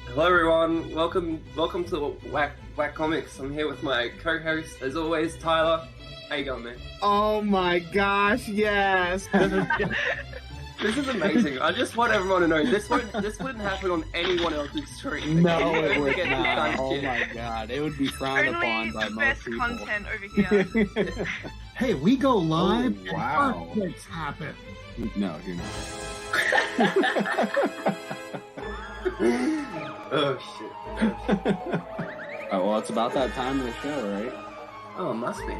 Hello everyone, welcome to Whack Comics. I'm here with my co-host, as always, Tyler. How you going, man? Oh my gosh, yes! This is amazing. I just want everyone to know this wouldn't happen on anyone else's stream. No, Okay? it would Get this not. kind of Oh shit. my god, it would be frowned Only upon by the most best people. content over here. Hey, we go live. Oh, wow. And earthquakes happen. No, you're not. Oh shit. Oh, well, it's about that time of the show, right? Oh, must be.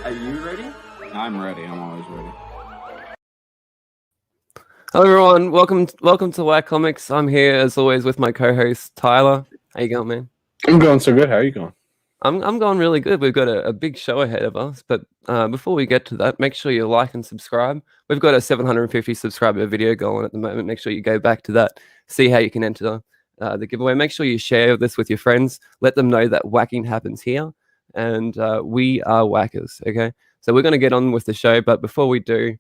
Are you ready? I'm ready. I'm always ready. Hello everyone, welcome to Whack Comics. I'm here as always with my co-host Tyler. How you going, man? I'm going so good. How are you going? I'm going really good. We've got a big show ahead of us, but before we get to that, make sure you like and subscribe. We've got a 750 subscriber video going at the moment. Make sure you go back to that, see how you can enter the giveaway. Make sure you share this with your friends. Let them know that whacking happens here, and we are whackers. Okay, so we're going to get on with the show, but before we do,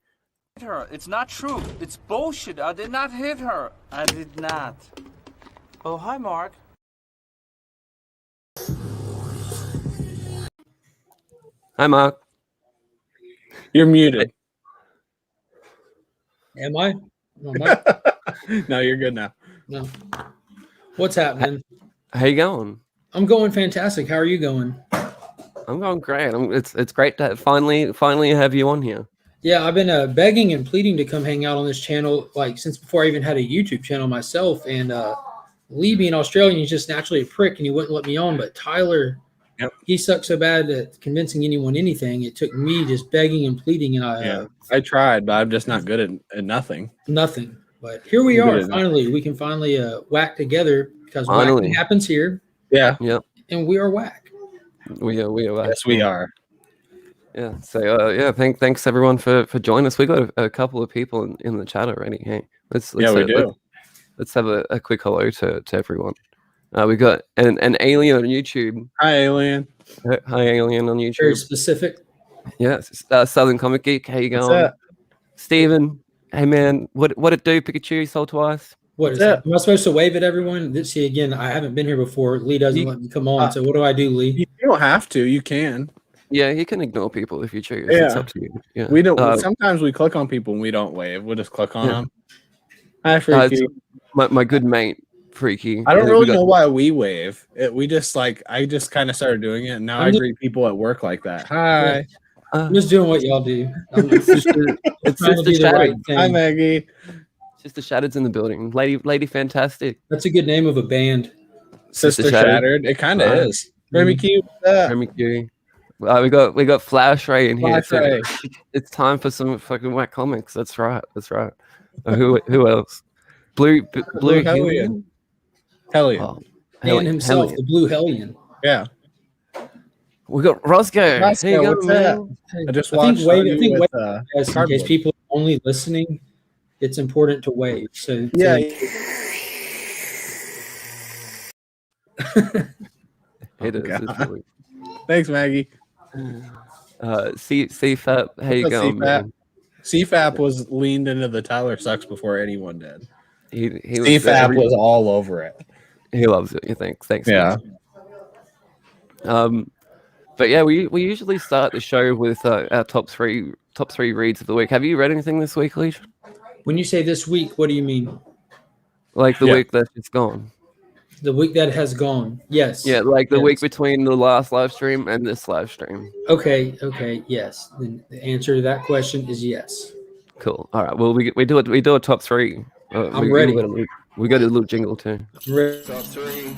Her. It's not true. It's bullshit. I did not hit her. I did not. Oh, hi, Mark. hi Mark. You're muted. Am I? Am I? No, you're good now. No. What's happening? How you going? I'm going fantastic. How are you going? I'm going great. It's great to finally have you on here. Yeah, I've been begging and pleading to come hang out on this channel like since before I even had a YouTube channel myself. And Lee being Australian, he's just naturally a prick, and he wouldn't let me on. But Tyler, Yep. he sucks so bad at convincing anyone anything. It took me just begging and pleading, and I tried, but I'm just not good at nothing. nothing. But here we Good are. enough. Finally, we can finally whack together because Finally. whacking happens here, Yeah. and we are whack. We are. Yes, we are. Yeah. So thanks everyone for joining us. We got a couple of people in the chat already. Hey, let's Yeah, we do. Let's have a quick hello to everyone. We got an alien on YouTube. Hi, Alien. Hi, alien on Very YouTube. specific. Yes, Southern Comic Geek. How you What's going? up? Steven. Hey man, what it do? Pikachu sold twice. What is Yeah. that? Am I supposed to wave at everyone? See, again, I haven't been here before. Lee doesn't You- let me come on. So what do I do, Lee? You don't have to. You can. Yeah, you can ignore people if you choose. It's Yeah. up to you. Yeah. We don't. Uh, Sometimes we click on people and we don't wave. We'll just click on Yeah. them. Hi, uh, Freaky. it's my good mate, Freaky. I don't We really got- know why we wave. We just I just kind of started doing it, and now I greet people at work like that. Hi. I'm just doing what y'all do. I'm It's just just the, it's trying just to the do the right Shattered. Hi, thing. Maggie. It's just the Shattered's in the building. Lady Fantastic. That's a good name of a band. Sister Shattered. Shattered. It kind of Hi. is. Remy Q. What's up? Remy Q. We got Flash Ray in here. Flash So Ray. it's time for some fucking whack comics. That's right. Who else? Blue Blue Hellion. Hellion. Hellion. Oh, Man himself, Hellion. the Blue Hellion. Yeah. We got Roscoe. Roscoe, Here you what's go, up? man. I just I think watched wave- you I think with, Yes, in case Cardboard. people are only listening, it's important to wave. So Yeah. It is. God. It's really- Thanks, Maggie. CFAP. How you What's up, going, CFAP? man? CFAP was leaned into the Tyler Sucks before anyone did. He CFAP was all over it. He loves it. You think? Thanks. Yeah. But yeah, we usually start the show with our top three reads of the week. Have you read anything this week, Legion? when you say this week, what do you mean? Like the Yeah. week that's just gone? The week that has gone. Yes. Yeah, like the Yes. week between the last live stream and this live stream. Okay. Yes. Then the answer to that question is yes. Cool. All right. Well, we do a top three. I'm ready. We got a little jingle too. I'm ready. Top three.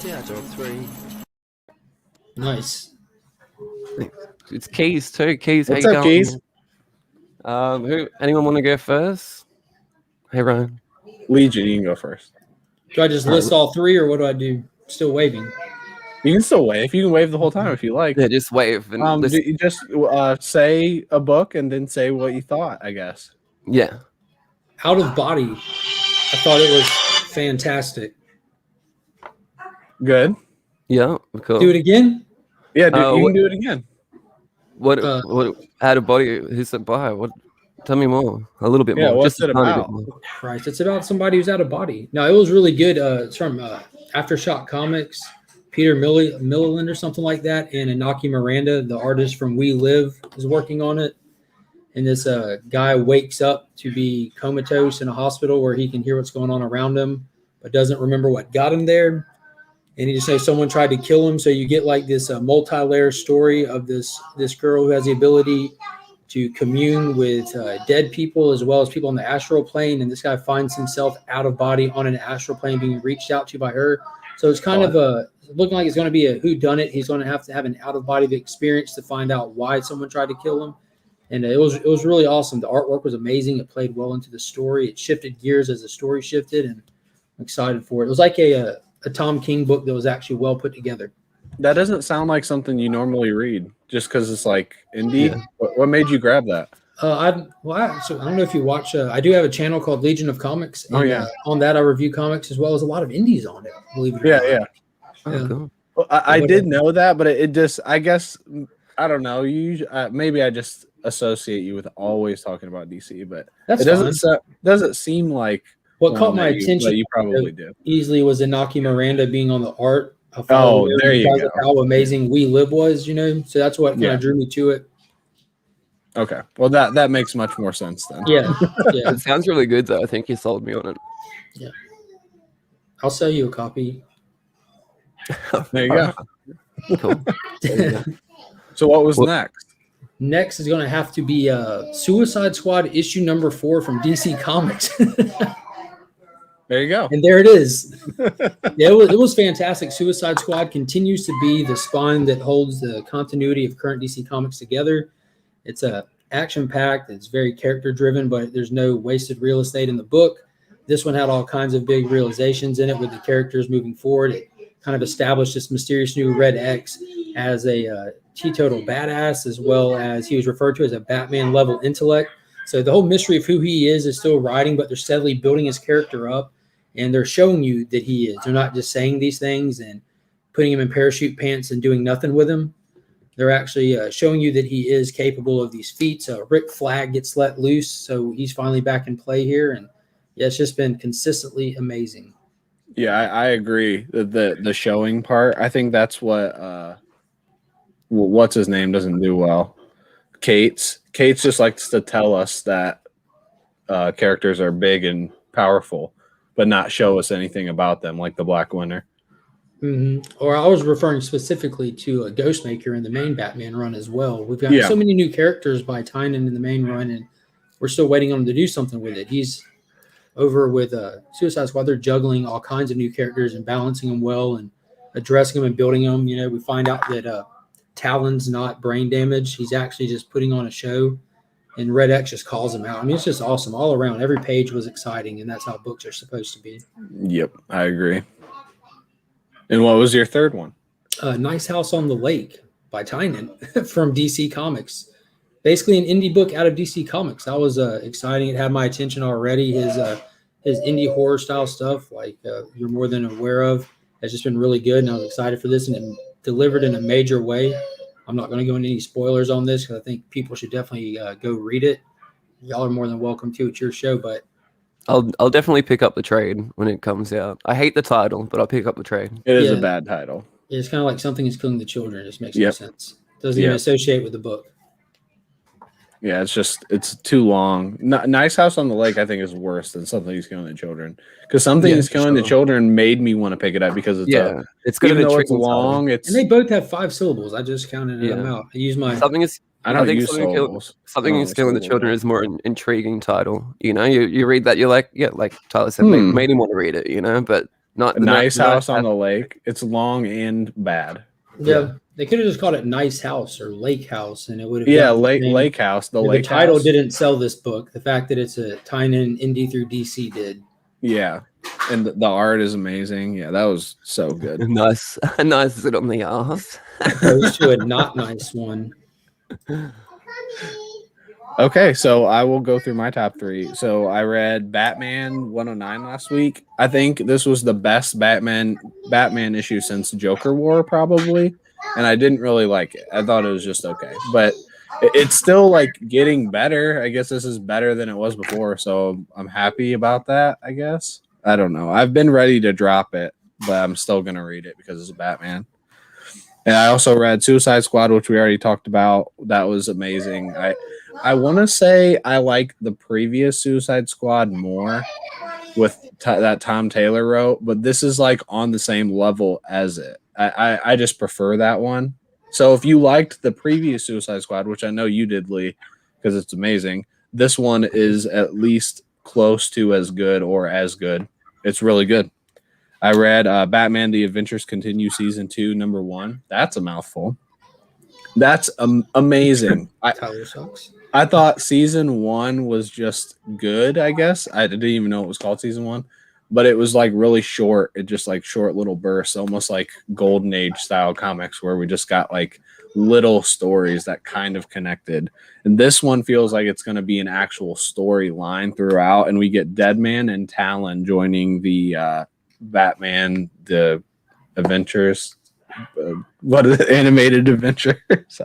Yeah, top three. Nice. It's Keys too. Keys. What's how you up, going, Keys? man? Anyone want to go first? Hey, Ryan. Legion, you can go first. Do I just list all three, or what do I do? Still waving. You can still wave. You can wave the whole time if you like. Yeah, just wave and listen. You just say a book and then say what you thought, I guess. Yeah. Out of Body. I thought it was fantastic. Good. Yeah. Cool. Do it again. Yeah, dude, you what- can do it again. What? uh, What? Out of body? Who's it by? What? Tell me more, a little bit Yeah, more. what's just a it tiny about? bit more. Christ, it's about somebody who's out of body. No, it was really good. It's from Aftershock Comics, Peter Milliland or something like that, and Inaki Miranda, the artist from We Live, is working on it. And this guy wakes up to be comatose in a hospital where he can hear what's going on around him, but doesn't remember what got him there. And he just says someone tried to kill him. So you get like this multi-layer story of this girl who has the ability to commune with dead people as well as people on the astral plane. And this guy finds himself out of body on an astral plane being reached out to by her. So it's kind of looking like it's going to be a whodunit. He's going to have an out-of-body experience to find out why someone tried to kill him. And it was really awesome. The artwork was amazing. It played well into the story. It shifted gears as the story shifted, and I'm excited for it. It was like a Tom King book that was actually well put together. That doesn't sound like something you normally read, just because it's like indie. Yeah. What made you grab that? I don't know if you watch. I do have a channel called Legion of Comics. And, oh yeah. On that, I review comics as well as a lot of indies on it. Believe it or not. Yeah. Oh, cool. Well, I did know that, but it just, I guess, I don't know. Maybe I just associate you with always talking about DC, but that's it doesn't seem like what caught my attention. You probably do easily was Inaki Miranda being on the art. Oh, there you go. How amazing We Live was, so that's what kind of drew me to it. Okay, well that makes much more sense then. Yeah. It sounds really good though. I think you sold me on it. Yeah, I'll sell you a copy. There you go. Cool. So what was next? Next is going to have to be Suicide Squad issue number 4 from DC Comics. There you go. And there it is. Yeah, it was fantastic. Suicide Squad continues to be the spine that holds the continuity of current DC Comics together. It's action-packed. It's very character-driven, but there's no wasted real estate in the book. This one had all kinds of big realizations in it with the characters moving forward. It kind of established this mysterious new Red X as a teetotal badass, as well as he was referred to as a Batman-level intellect. So the whole mystery of who he is still riding, but they're steadily building his character up. And they're showing you that he is. They're not just saying these things and putting him in parachute pants and doing nothing with him. They're actually showing you that he is capable of these feats. Rick Flag gets let loose, so he's finally back in play here. And yeah, it's just been consistently amazing. Yeah, I agree. The showing part, I think that's what what's his name doesn't do well. Kate's just likes to tell us that characters are big and powerful, but not show us anything about them, like the Black Winter. Mm-hmm. Or I was referring specifically to a Ghostmaker in the main Batman run as well. We've got so many new characters by Tynion in the main run, and we're still waiting on him to do something with it. He's over with Suicide Squad. They're juggling all kinds of new characters and balancing them well and addressing them and building them. We find out that Talon's not brain damaged. He's actually just putting on a show. And Red X just calls him out. I mean, it's just awesome all around. Every page was exciting, and that's how books are supposed to be. Yep, I agree. And what was your third one? Nice House on the Lake by Tynion from DC Comics. Basically an indie book out of DC Comics. That was exciting. It had my attention already. His indie horror style stuff, like You're More Than Aware Of, has just been really good, and I was excited for this, and it delivered in a major way. I'm not going to go into any spoilers on this because I think people should definitely go read it. Y'all are more than welcome to. It's your show, but I'll definitely pick up the trade when it comes out. I hate the title, but I'll pick up the trade. It is a bad title. It's kind of like Something is Killing the Children. It just makes no sense. Doesn't even associate with the book. Yeah, it's too long. Nice House on the Lake, I think, is worse than Something is Killing the Children. Because Something is Killing the Children made me want to pick it up because it's it's good. Even though it's long, and they both have 5 syllables. I just counted them out. I use my I don't use syllables. Something is Killing the Children is more an intriguing title. You read that, you're like, like Tyler said, made him want to read it. But not Nice House on the Lake. It's long and bad. Yeah. They could have just called it Nice House or Lake House, and it would have. Yeah, Lake House. The title didn't sell this book. The fact that it's a Tynion indie through DC did. Yeah, and the art is amazing. Yeah, that was so good. Nice sit on the ass. Opposed to a not nice one. Okay, so I will go through my top 3. So I read Batman 109 last week. I think this was the best Batman issue since Joker War, probably. And I didn't really like it. I thought it was just okay. But it's still like getting better. I guess this is better than it was before, so I'm happy about that. I guess I don't know. I've been ready to drop it, but I'm still gonna read it because it's Batman. And I also read Suicide Squad, which we already talked about. That was amazing. I want to say I like the previous Suicide Squad more with that Tom Taylor wrote, but this is like on the same level as it. I just prefer that one. So if you liked the previous Suicide Squad, which I know you did, Lee, because it's amazing, this one is at least close to as good or as good. It's really good. I read Batman: The Adventures Continue Season 2, number 1. That's a mouthful. That's amazing. Tyler sucks. I thought Season 1 was just good, I guess. I didn't even know it was called Season 1. But it was like really short. It just like short little bursts, almost like Golden Age style comics where we just got like little stories that kind of connected. And this one feels like it's going to be an actual storyline throughout. And we get Deadman and Talon joining the Batman, the Adventures. What are the animated adventures?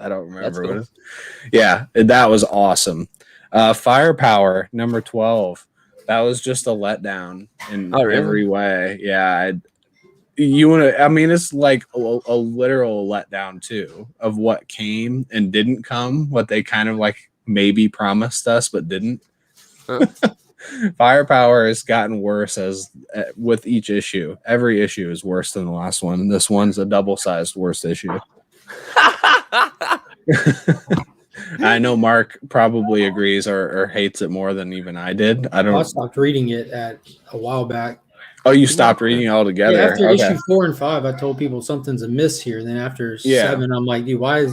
I don't remember what it is. Yeah, that was awesome. Firepower, number 12. That was just a letdown in every way. Yeah, it's like a literal letdown too of what came and didn't come, what they kind of like maybe promised us but didn't. Firepower has gotten worse with each issue. Every issue is worse than the last one. This one's a double-sized worst issue. I know Mark probably agrees or hates it more than even I did. I stopped reading it a while back. Oh, you stopped reading it altogether? Yeah, after issue 4 and 5, I told people something's amiss here. And then after 7, I'm like, dude, why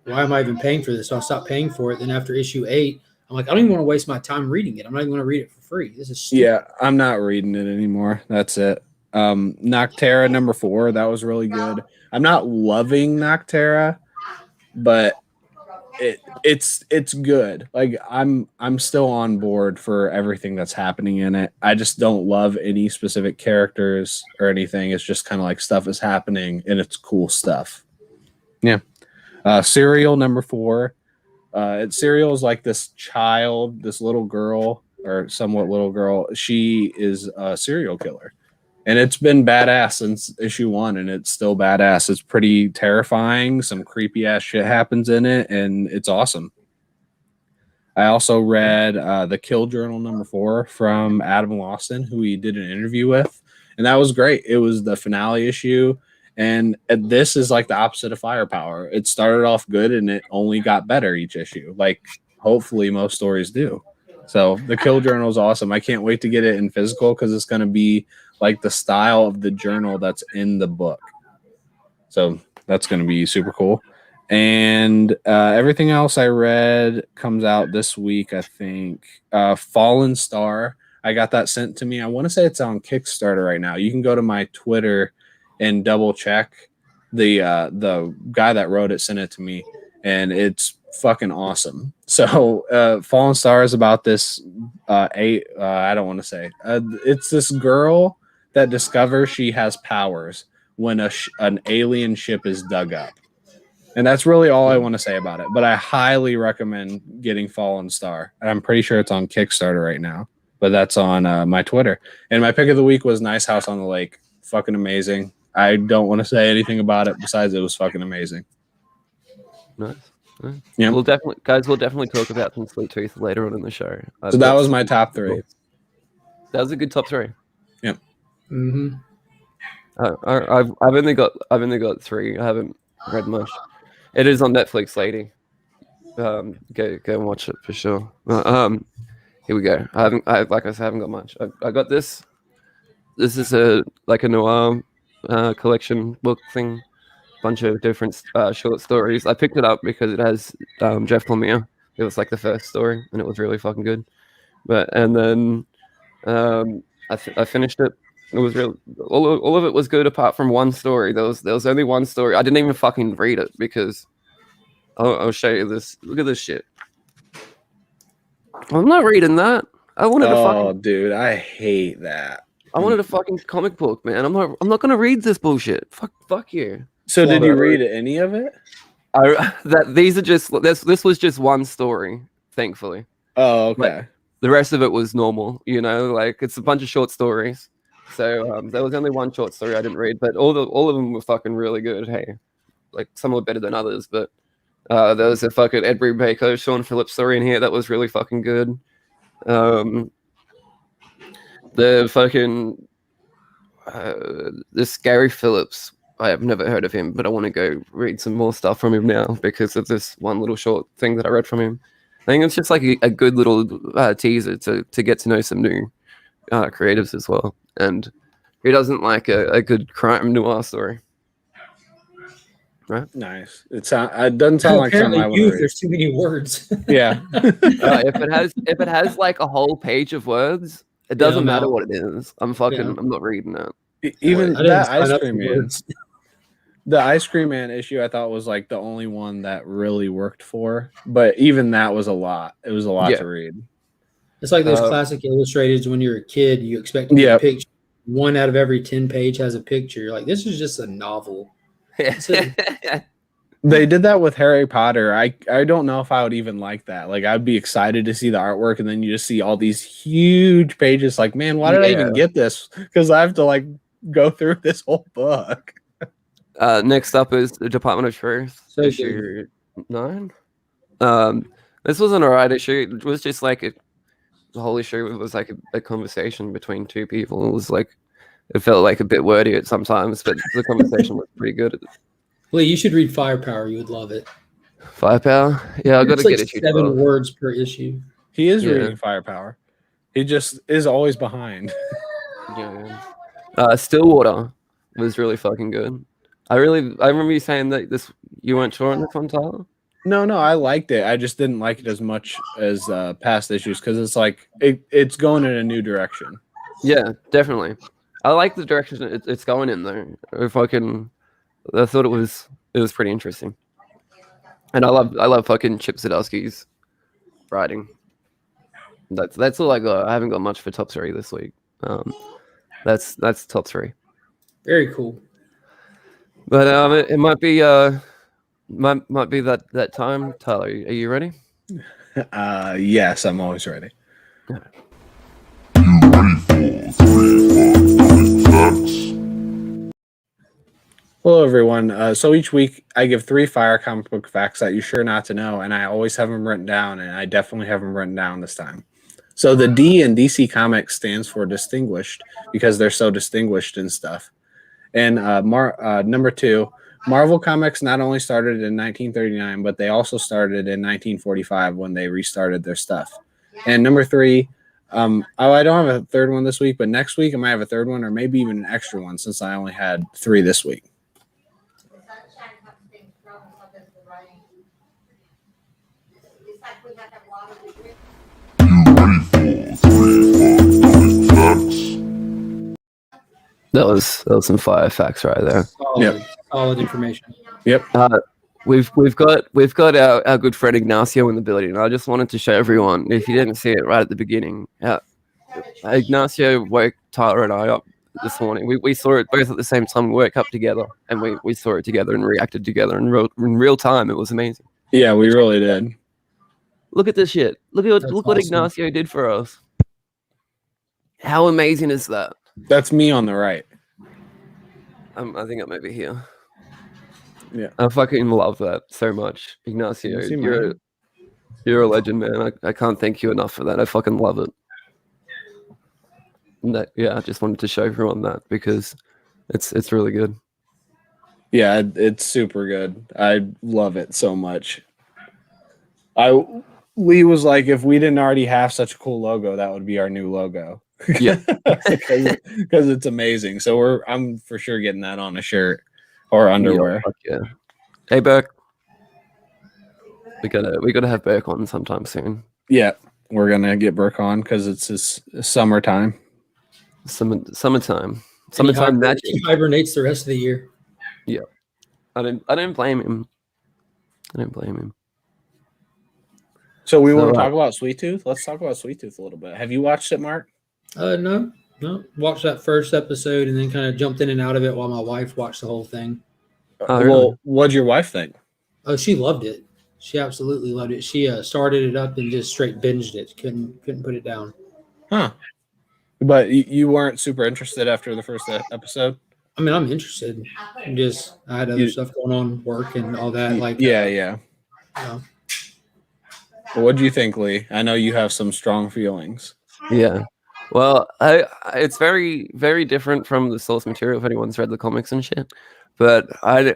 am I even paying for this? So I stopped paying for it. Then after issue 8, I'm like, I don't even want to waste my time reading it. I'm not even going to read it for free. This is stupid. Yeah, I'm not reading it anymore. That's it. Nocterra number 4, that was really good. I'm not loving Nocterra, but it's good. Like I'm still on board for everything that's happening in it. I just don't love any specific characters or anything. It's just kind of like stuff is happening and it's cool stuff. Yeah. Serial number 4. Serial is like this little girl or somewhat little girl. She is a serial killer. And it's been badass since issue 1, and it's still badass. It's pretty terrifying. Some creepy ass shit happens in it, and it's awesome. I also read the Kill Journal number 4 from Adam Lawson, who he did an interview with, and that was great. It was the finale issue, and this is like the opposite of Firepower. It started off good, and it only got better each issue. Like hopefully most stories do. So the Kill Journal is awesome. I can't wait to get it in physical because it's going to be like the style of the journal that's in the book. So that's going to be super cool. And everything else I read comes out this week, I think. Fallen Star, I got that sent to me. I want to say it's on Kickstarter right now. You can go to my Twitter and double check. The guy that wrote it sent it to me, and it's fucking awesome. So Fallen Star is about this I don't want to say. It's this girl that discovers she has powers when an alien ship is dug up. And that's really all I want to say about it. But I highly recommend getting Fallen Star. And I'm pretty sure it's on Kickstarter right now. But that's on my Twitter. And my pick of the week was Nice House on the Lake. Fucking amazing. I don't want to say anything about it besides it was fucking amazing. Nice. Yeah. We'll definitely talk about some Sweet Tooth later on in the show. So that was my top 3. That was a good top 3. Yep. Mm-hmm. I've only got 3. I haven't read much. It is on Netflix, lady. Go and watch it for sure. Here we go. I haven't got much. I got this. This is a noir collection book thing. Bunch of different short stories. I picked it up because it has Jeff Lemire. It was like the first story, and it was really fucking good. And then I finished it. It was real. All of it was good apart from one story. There was only one story. I didn't even fucking read it because I'll show you this. Look at this shit. I'm not reading that. I wanted a fucking. Oh, dude, I hate that. I wanted a fucking comic book, man. I'm not gonna read this bullshit. Fuck you. So did you read any of it? These are just this was just one story, thankfully. Oh, okay. The rest of it was normal, you know, like it's a bunch of short stories. So there was only one short story I didn't read, but all of them were fucking really good. Hey, like some were better than others, but there was a fucking Ed Brubaker, Sean Phillips story in here that was really fucking good. The fucking this Gary Phillips, I have never heard of him, but I want to go read some more stuff from him now because of this one little short thing that I read from him. I think it's just like a good little teaser to get to know some new creatives as well. And who doesn't like a good crime noir story? Right? Nice. It doesn't sound like something I would read. There's too many words. Yeah. If it has like a whole page of words, it doesn't matter what it is. I'm not reading it. Even I that didn't sign Ice up Cream for Man. words. The Ice Cream Man issue I thought was like the only one that really worked for, but even that was a lot. It was a lot to read. It's like those classic illustrateds when you're a kid, you expect to get a picture. 1 out of every 10 page has a picture. You're like, this is just a novel. They did that with Harry Potter. I don't know if I would even like that. Like I'd be excited to see the artwork, and then you just see all these huge pages. Like, man, why did I even get this? Because I have to like go through this whole book. Next up is the Department of Truth, issue 9. This was an alright issue. It was just like the whole issue was like a conversation between two people. It was like it felt like a bit wordy at sometimes, but the conversation was pretty good. Lee, you should read Firepower. You would love it. Firepower? Yeah, I've got to like get issue 7 12. words per issue. He is reading Firepower. He just is always behind. Stillwater was really fucking good. I remember you saying that you weren't sure on this one, Tyler? No, I liked it. I just didn't like it as much as past issues because it's like it's going in a new direction. Yeah, definitely. I like the direction it's going in though. I thought it was pretty interesting, and I love fucking Chip Zdarsky's writing. That's all I got. I haven't got much for top 3 this week. That's top 3. Very cool. But it might be might be that time. Tyler, are you ready? Yes, I'm always ready. Hello, everyone. So each week I give 3 fire comic book facts that you're sure not to know, and I always have them written down, and I definitely have them written down this time. So the D in DC Comics stands for distinguished because they're so distinguished and stuff. And number 2, Marvel Comics not only started in 1939, but they also started in 1945 when they restarted their stuff. And number 3, I don't have a third one this week, but next week I might have a third one or maybe even an extra one since I only had 3 this week. That was some fire facts right there. Solid information. Yep. We've got our good friend Ignacio in the building, and I just wanted to show everyone, if you didn't see it right at the beginning, Ignacio woke Tyler and I up this morning. We saw it both at the same time. We woke up together, and we saw it together and reacted together in real time. It was amazing. Yeah, we really did. Look at this shit. Look what Ignacio did for us. How amazing is that? That's me on the right. I think I might be here. Yeah, I fucking love that so much, Ignacio. You're a legend, man. I can't thank you enough for that. I fucking love it. And I just wanted to show everyone that because it's really good. Yeah, it's super good. I love it so much. Lee was like, if we didn't already have such a cool logo, that would be our new logo. Yeah, because it's amazing. So I'm for sure getting that on a shirt or underwear. Yeah. Hey, Burke. We gotta have Burke on sometime soon. Yeah, we're gonna get Burke on because it's his summertime. Summertime magic. He hibernates the rest of the year. Yeah, I didn't blame him. So we want to talk about Sweet Tooth. Let's talk about Sweet Tooth a little bit. Have you watched it, Mark? No. Watched that first episode and then kind of jumped in and out of it while my wife watched the whole thing. Oh, really? Well, what'd your wife think? Oh, she loved it. She absolutely loved it. She started it up and just straight binged it. Couldn't put it down. Huh. But you weren't super interested after the first episode? I mean, I'm interested. I had other stuff going on, work and all that. Like, yeah. You know. What do you think, Lee? I know you have some strong feelings. Yeah. Well, it's very, very different from the source material if anyone's read the comics and shit. But I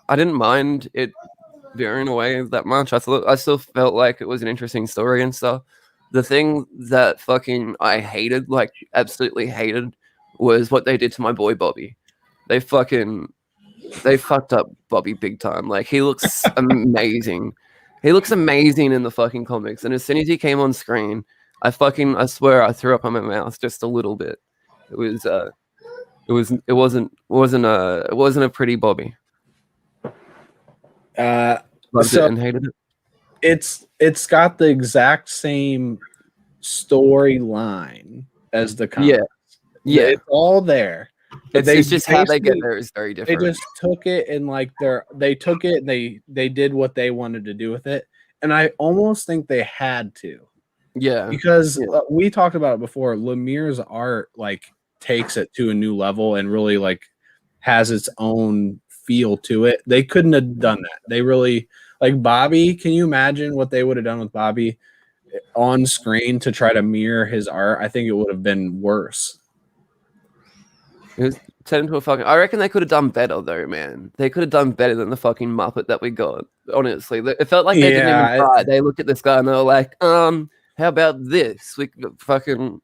didn't mind it veering away that much. I still felt like it was an interesting story and stuff. The thing that fucking I hated, like absolutely hated, was what they did to my boy Bobby. They fucked up Bobby big time. Like, he looks amazing. He looks amazing in the fucking comics. And as soon as he came on screen, I swear I threw up on my mouth just a little bit. It wasn't a pretty Bobby. Loved it and hated it. It's got the exact same storyline as the comics. Yeah. It's all there. It's just how they get there is very different. They just took it and they took it and they did what they wanted to do with it. And I almost think they had to. Yeah. Because we talked about it before. Lemire's art takes it to a new level and really has its own feel to it. They couldn't have done that. They really Bobby. Can you imagine what they would have done with Bobby on screen to try to mirror his art? I think it would have been worse. It was turned into a fucking. I reckon they could have done better though, man. They could have done better than the fucking Muppet that we got. Honestly, it felt like they didn't even try. They looked at this guy and they were like, how about this? We fucking.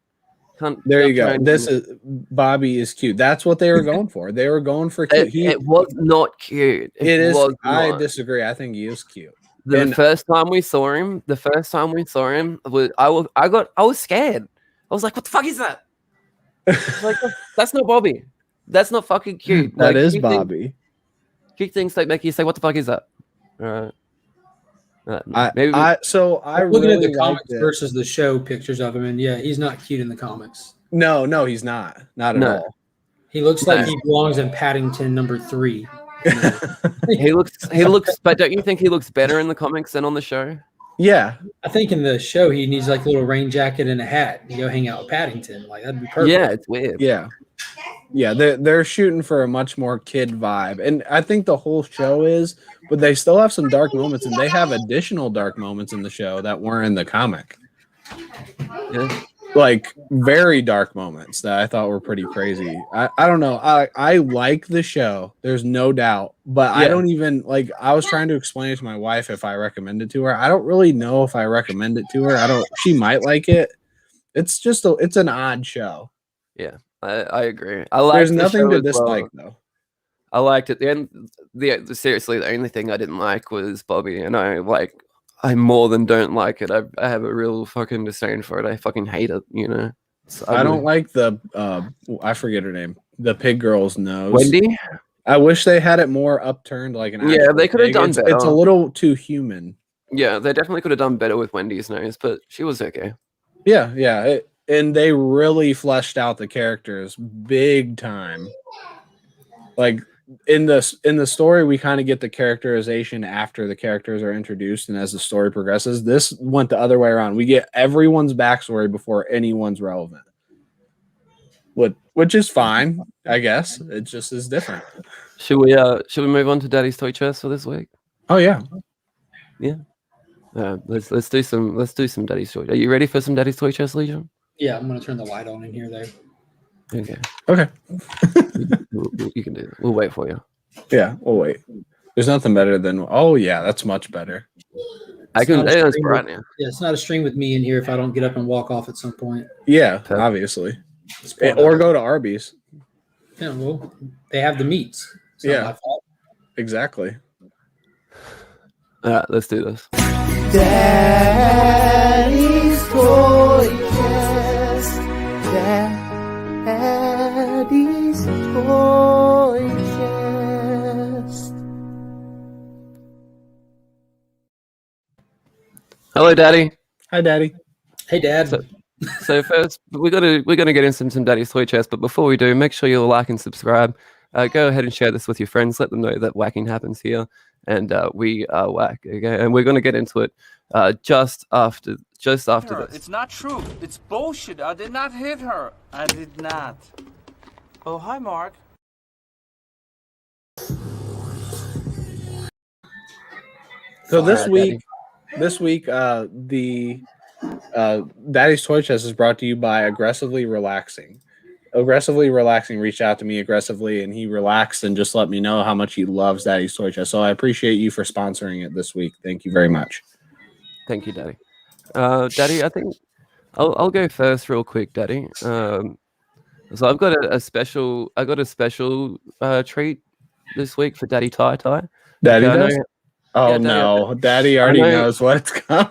There you go. This is Bobby is cute. That's what they were going for. They were going for cute. It was not cute. It is. I disagree. I think he is cute. The first time we saw him, was I was scared. I was like, what the fuck is that? Like, that's not Bobby. That's not fucking cute. That is Bobby. Cute things make you say, what the fuck is that? All right. I looking at really the comics versus the show pictures of him, and yeah, he's not cute in the comics. No, he's not. Not at all. He looks like he belongs in Paddington #3. He looks, but don't you think he looks better in the comics than on the show? Yeah, I think in the show he needs a little rain jacket and a hat. You go hang out with Paddington, that'd be perfect. Yeah, it's weird. Yeah. They're shooting for a much more kid vibe, and I think the whole show is. But they still have some dark moments, and they have additional dark moments in the show that weren't in the comic. Yeah. Very dark moments that I thought were pretty crazy. I don't know. I like the show. There's no doubt. But I don't even I was trying to explain it to my wife if I recommend it to her. I don't really know if I recommend it to her. She might like it. It's just it's an odd show. Yeah, I agree. There's nothing to dislike though. I liked it. Seriously, the only thing I didn't like was Bobby, and I more than don't like it. I have a real fucking disdain for it. I fucking hate it. I don't like the I forget her name. The pig girl's nose. Wendy. I wish they had it more upturned like an. Yeah, they could have done better. It's a little too human. Yeah, they definitely could have done better with Wendy's nose, but she was okay. Yeah. And they really fleshed out the characters big time. In the story, we kind of get the characterization after the characters are introduced, and as the story progresses, this went the other way around. We get everyone's backstory before anyone's relevant, which is fine, I guess. It just is different. Should we move on to Daddy's Toy Chest for this week? Oh yeah. Let's do some Daddy's Toy. Are you ready for some Daddy's Toy Chest, Legion? Yeah, I'm gonna turn the light on in here though. Okay. You can do it. We'll wait for you. Yeah, we'll wait. There's nothing better than. Oh yeah, that's much better. It's right now. Yeah, it's not a stream with me in here if I don't get up and walk off at some point. Yeah, obviously. Or go to Arby's. Yeah, well, they have the meats. Yeah, exactly. All right, let's do this. Daddy's Toy Chest. Daddy's Toy Chest. Hello, Daddy. Hi, Daddy. Hey, Dad. So first, we're gonna get into some Daddy's Toy Chest, but before we do, make sure you like and subscribe. Go ahead and share this with your friends. Let them know that whacking happens here. and we are Whack. Okay, and we're gonna get into it just after her. this. It's not true. It's bullshit. I did not hit her. I did not. Oh, hi, Mark. So this Daddy. week, the Daddy's Toy Chest is brought to you by Aggressively Relaxing. Aggressively Relaxing reached out to me aggressively, and he relaxed and just let me know how much he loves Daddy's Toy Chest. So I appreciate you for sponsoring it this week. Thank you very much. Thank you, Daddy. Daddy, I think I'll go first, real quick, Daddy. So I've got a special treat this week for Daddy Tie Tie. Daddy Okay, I know- does? Oh Yeah, Daddy, no, Daddy already know- knows what's coming.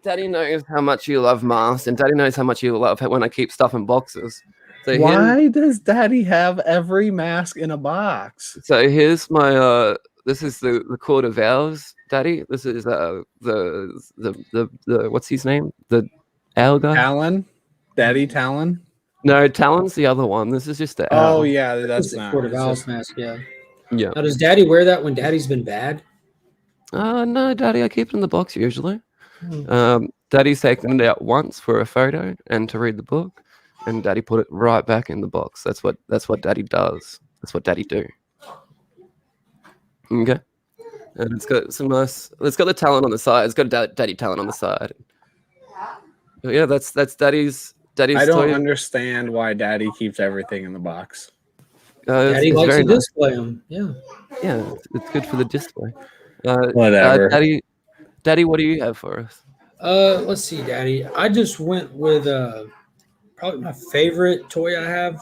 Daddy knows how much you love masks, and Daddy knows how much you love when I keep stuff in boxes. So Why does Daddy have every mask in a box? here's my this is the Court of Owls, Daddy. This is the what's his name? The owl guy? Talon? Daddy Talon? No, Talon's the other one. This is just the owl. Oh yeah, That's that's the not. Court of it's Owls just- mask, yeah. Yeah. Now, does Daddy wear that when Daddy's been bad? No, Daddy, I keep it in the box usually. Hmm. Daddy's taken it out once for a photo and to read the book, and Daddy put it right back in the box. That's what Daddy does. That's what Daddy do. Okay. And it's got some nice. It's got the talent on the side. It's got Daddy talent on the side. But yeah, that's Daddy's. I don't toy. understand why Daddy keeps everything in the box. Daddy it's likes very to nice. display them. Yeah. Yeah, it's good for the display. Whatever. Daddy, what do you have for us? Let's see, Daddy. I just went with probably my favorite toy I have,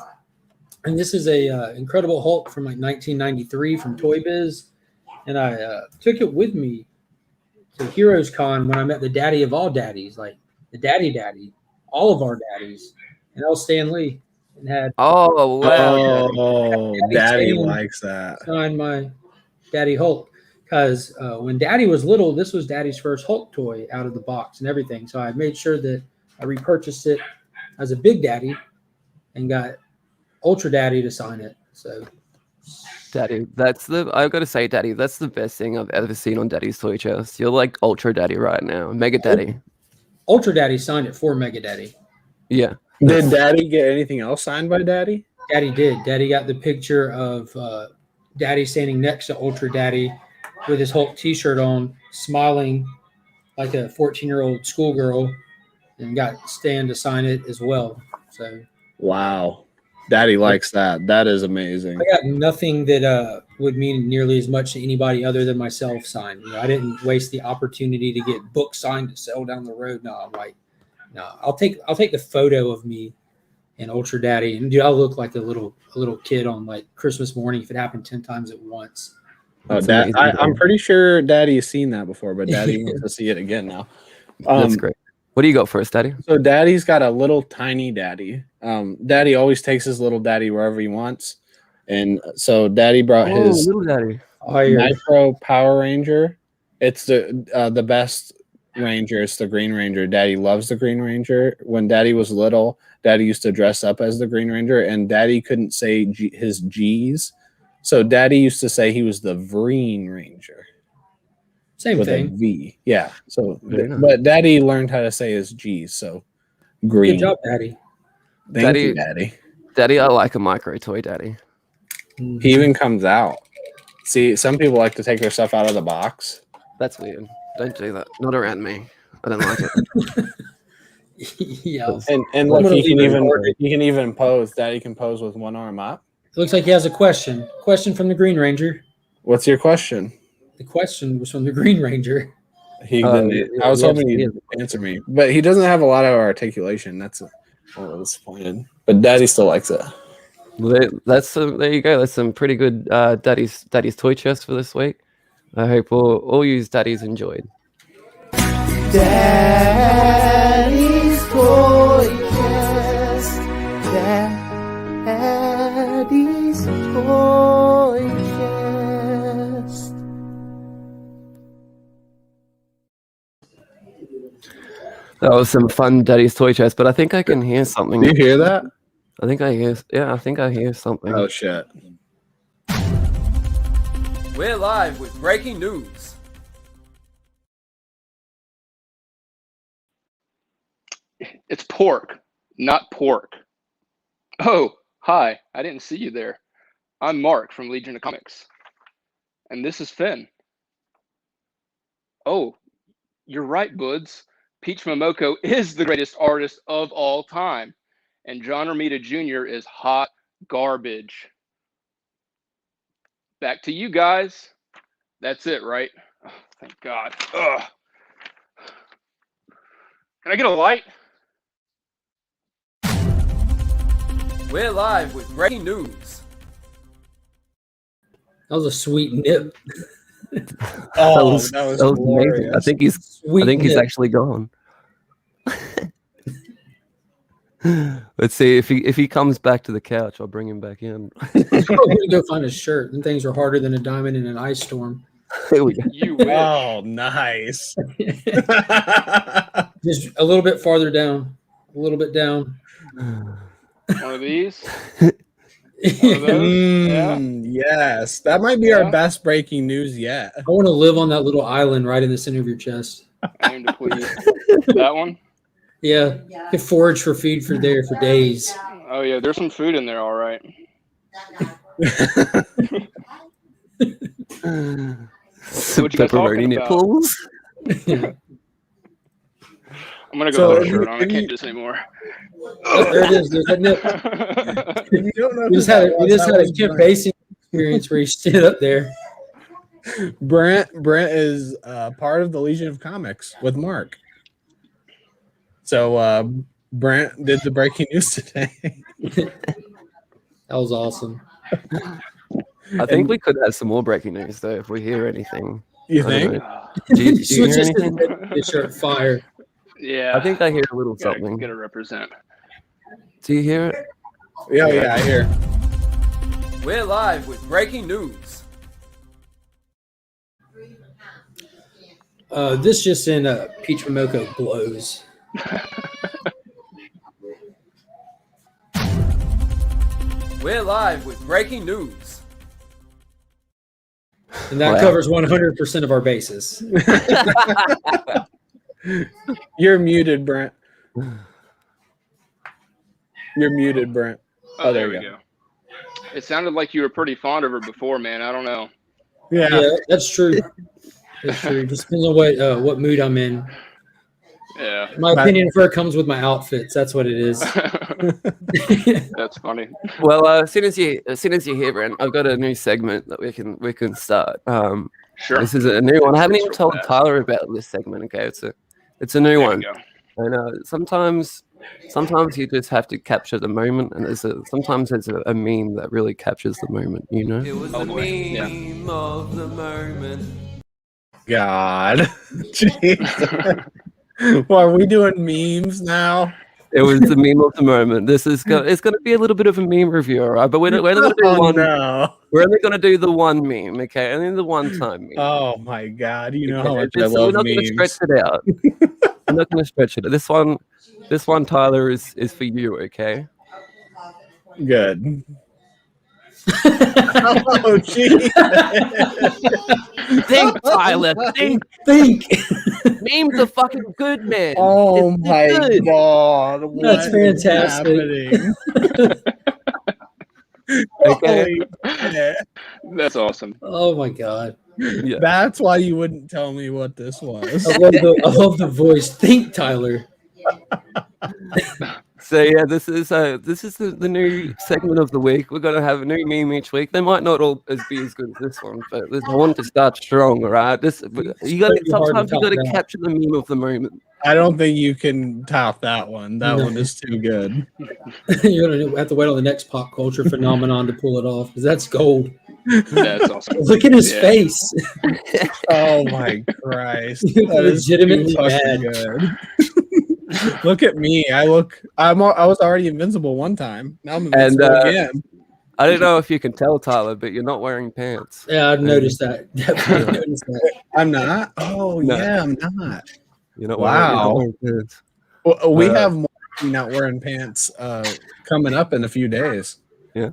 and this is a Incredible Hulk from like 1993 from Toy Biz, and I took it with me to Heroes Con when I met the daddy of all daddies, like the daddy, all of our daddies, and L. Stan Lee, and had Oh wow! Oh, Daddy Daddy Stan. likes that. signed my Daddy Hulk. Because when Daddy was little, this was Daddy's first Hulk toy out of the box and everything. So I made sure that I repurchased it as a Big Daddy and got Ultra Daddy to sign it. So Daddy, I've got to say, Daddy, that's the best thing I've ever seen on Daddy's Toy Chest. You're like Ultra Daddy right now, Mega Daddy. Ultra Daddy signed it for Mega Daddy. Yeah. Did Daddy get anything else signed by Daddy? Daddy did. Daddy got the picture of Daddy standing next to Ultra Daddy with his Hulk t-shirt on, smiling like a 14-year-old schoolgirl, and got Stan to sign it as well. So Wow. Daddy likes that. That is amazing. I got nothing that would mean nearly as much to anybody other than myself signed. You know, I didn't waste the opportunity to get books signed to sell down the road. No, I'm like, no, I'll take the photo of me and Ultra Daddy, and dude, I'll look like a little kid on like Christmas morning if it happened 10 times at once. Oh, That's Dad, amazing, I'm Daddy. pretty sure Daddy has seen that before, but Daddy wants to see it again now. That's great. What do you got for us, Daddy? So Daddy's got a little tiny Daddy. Daddy always takes his little Daddy wherever he wants, and so Daddy brought his little Daddy. Oh, yeah. Nitro Power Ranger. It's the best Ranger. It's the Green Ranger. Daddy loves the Green Ranger. When Daddy was little, Daddy used to dress up as the Green Ranger, and Daddy couldn't say his G's, so Daddy used to say he was the Vreen Ranger. Same With a thing. V. Yeah. So, Very nice. but Daddy learned how to say his G's. So, green. Good job, Daddy. Thank you, Daddy. Daddy, I like a micro toy, Daddy. He even comes out. See, some people like to take their stuff out of the box. That's weird. Don't do that. Not around me. I don't like it. Yeah. And I'm look, gonna he can leave it even recorded. pose. Daddy can pose with one arm up. It looks like he has a question. Question from the Green Ranger. What's your question? The question was from the Green Ranger. He Oh, didn't. yeah, I was yes, hoping he he'd is. answer me, but he doesn't have a lot of articulation. That's a little disappointed. But Daddy still likes it. Well, there you go. That's some pretty good Daddy's Toy Chest for this week. I hope all you Daddies enjoyed. Daddy's Toy Chest. Daddy's Toy Chest. That was some fun Daddy's Toy Chest, but I think I can hear something. Do you hear that? I think I hear something. Oh shit! We're live with breaking news. It's pork, not pork. Oh, hi. I didn't see you there. I'm Mark from Legion of Comics. And this is Finn. Oh, you're right, Buds. Peach Momoko is the greatest artist of all time. And John Romita Jr. is hot garbage. Back to you guys. That's it, right? Oh, thank God. Ugh. Can I get a light? We're live with breaking news. That was a sweet nip. Oh, that was amazing. glorious. I think he's Nip. actually gone. Let's see if he comes back to the couch. I'll bring him back in. I'm gonna go find a shirt. Them things are harder than a diamond in an ice storm. Here we go. You wish. Oh, nice. Just a little bit farther down. A little bit down. One of these? One of those? Yeah. Yes, that might be our best breaking news yet. I want to live on that little island right in the center of your chest. Aim to please. That one? Yeah, you can forage for food for there for days. Oh yeah, there's some food in there, all right. Some What you guys talking pepperoni about? nipples. I'm gonna So go put a if shirt you- on. I if can't you- do this anymore. Oh, there it is. There's that nip. If you don't know We who just had that a, we was, just that had a was Kent Brent. Basie experience where he stood up there. Brent is part of the Legion of Comics with Mark. So Brent did the breaking news today. That was awesome. I think we could have some more breaking news though if we hear anything. You I don't think? know. Do you Switch hear this to anything? the shirt fire. Yeah. I think I hear a little gotta, something. gotta represent. Do you hear it? Yeah, I hear. We're live with breaking news. This just in Peach Momoko blows. We're live with breaking news. And that Wow. covers 100% of our bases. You're muted, Brent. You're muted, Brent. Oh, there we go. It sounded like you were pretty fond of her before, man. I don't know. Yeah, that's true. That's true. Just depends on what mood I'm in. Yeah. My opinion of her comes with my outfits. That's what it is. That's funny. Well, as soon as you hear Brent, I've got a new segment that we can start. Sure. This is a new one. I haven't even told Tyler about this segment. Okay, it's a new There one. you go. And sometimes you just have to capture the moment, and sometimes there's a meme that really captures the moment. You know. It was Oh, the boy. meme of the moment. God. Jeez. Well, are we doing memes now? It was the meme of the moment. It's going to be a little bit of a meme review, all right? But we're only going to do one. No. We're only going to do the one meme, okay? Only the one time meme. Oh my God! You know Okay, how much I we're love not going to memes. stretch it out. I'm not going to stretch it. This one, Tyler, is for you, okay? Good. Oh, geez. Think, Tyler. Think. Memes are fucking good, man. Oh my good. God! That's what is fantastic. happening? Okay. Holy shit. That's awesome. Oh my god. Yeah. That's why you wouldn't tell me what this was. I love the voice. Think, Tyler. So yeah, this is the new segment of the week. We're gonna have a new meme each week. They might not all be as good as this one, but I want to start strong, all right? Pretty hard to Sometimes you top gotta that. capture the meme of the moment. I don't think you can top that one. That No. one is too good. You're gonna have to wait on the next pop culture phenomenon to pull it off because that's gold. That's awesome. Look at his Yeah. face. Oh my Christ! He's That is legitimately too fucking bad. good. Look at me. I was already invincible one time. Now I'm And, invincible again. I don't know if you can tell, Tyler, but you're not wearing pants. Yeah, I've noticed that. Definitely noticed that. I'm not. Oh No. yeah, I'm not. You're not Wow. wearing pants. Well, we Uh, have more not wearing pants coming up in a few days. Yeah.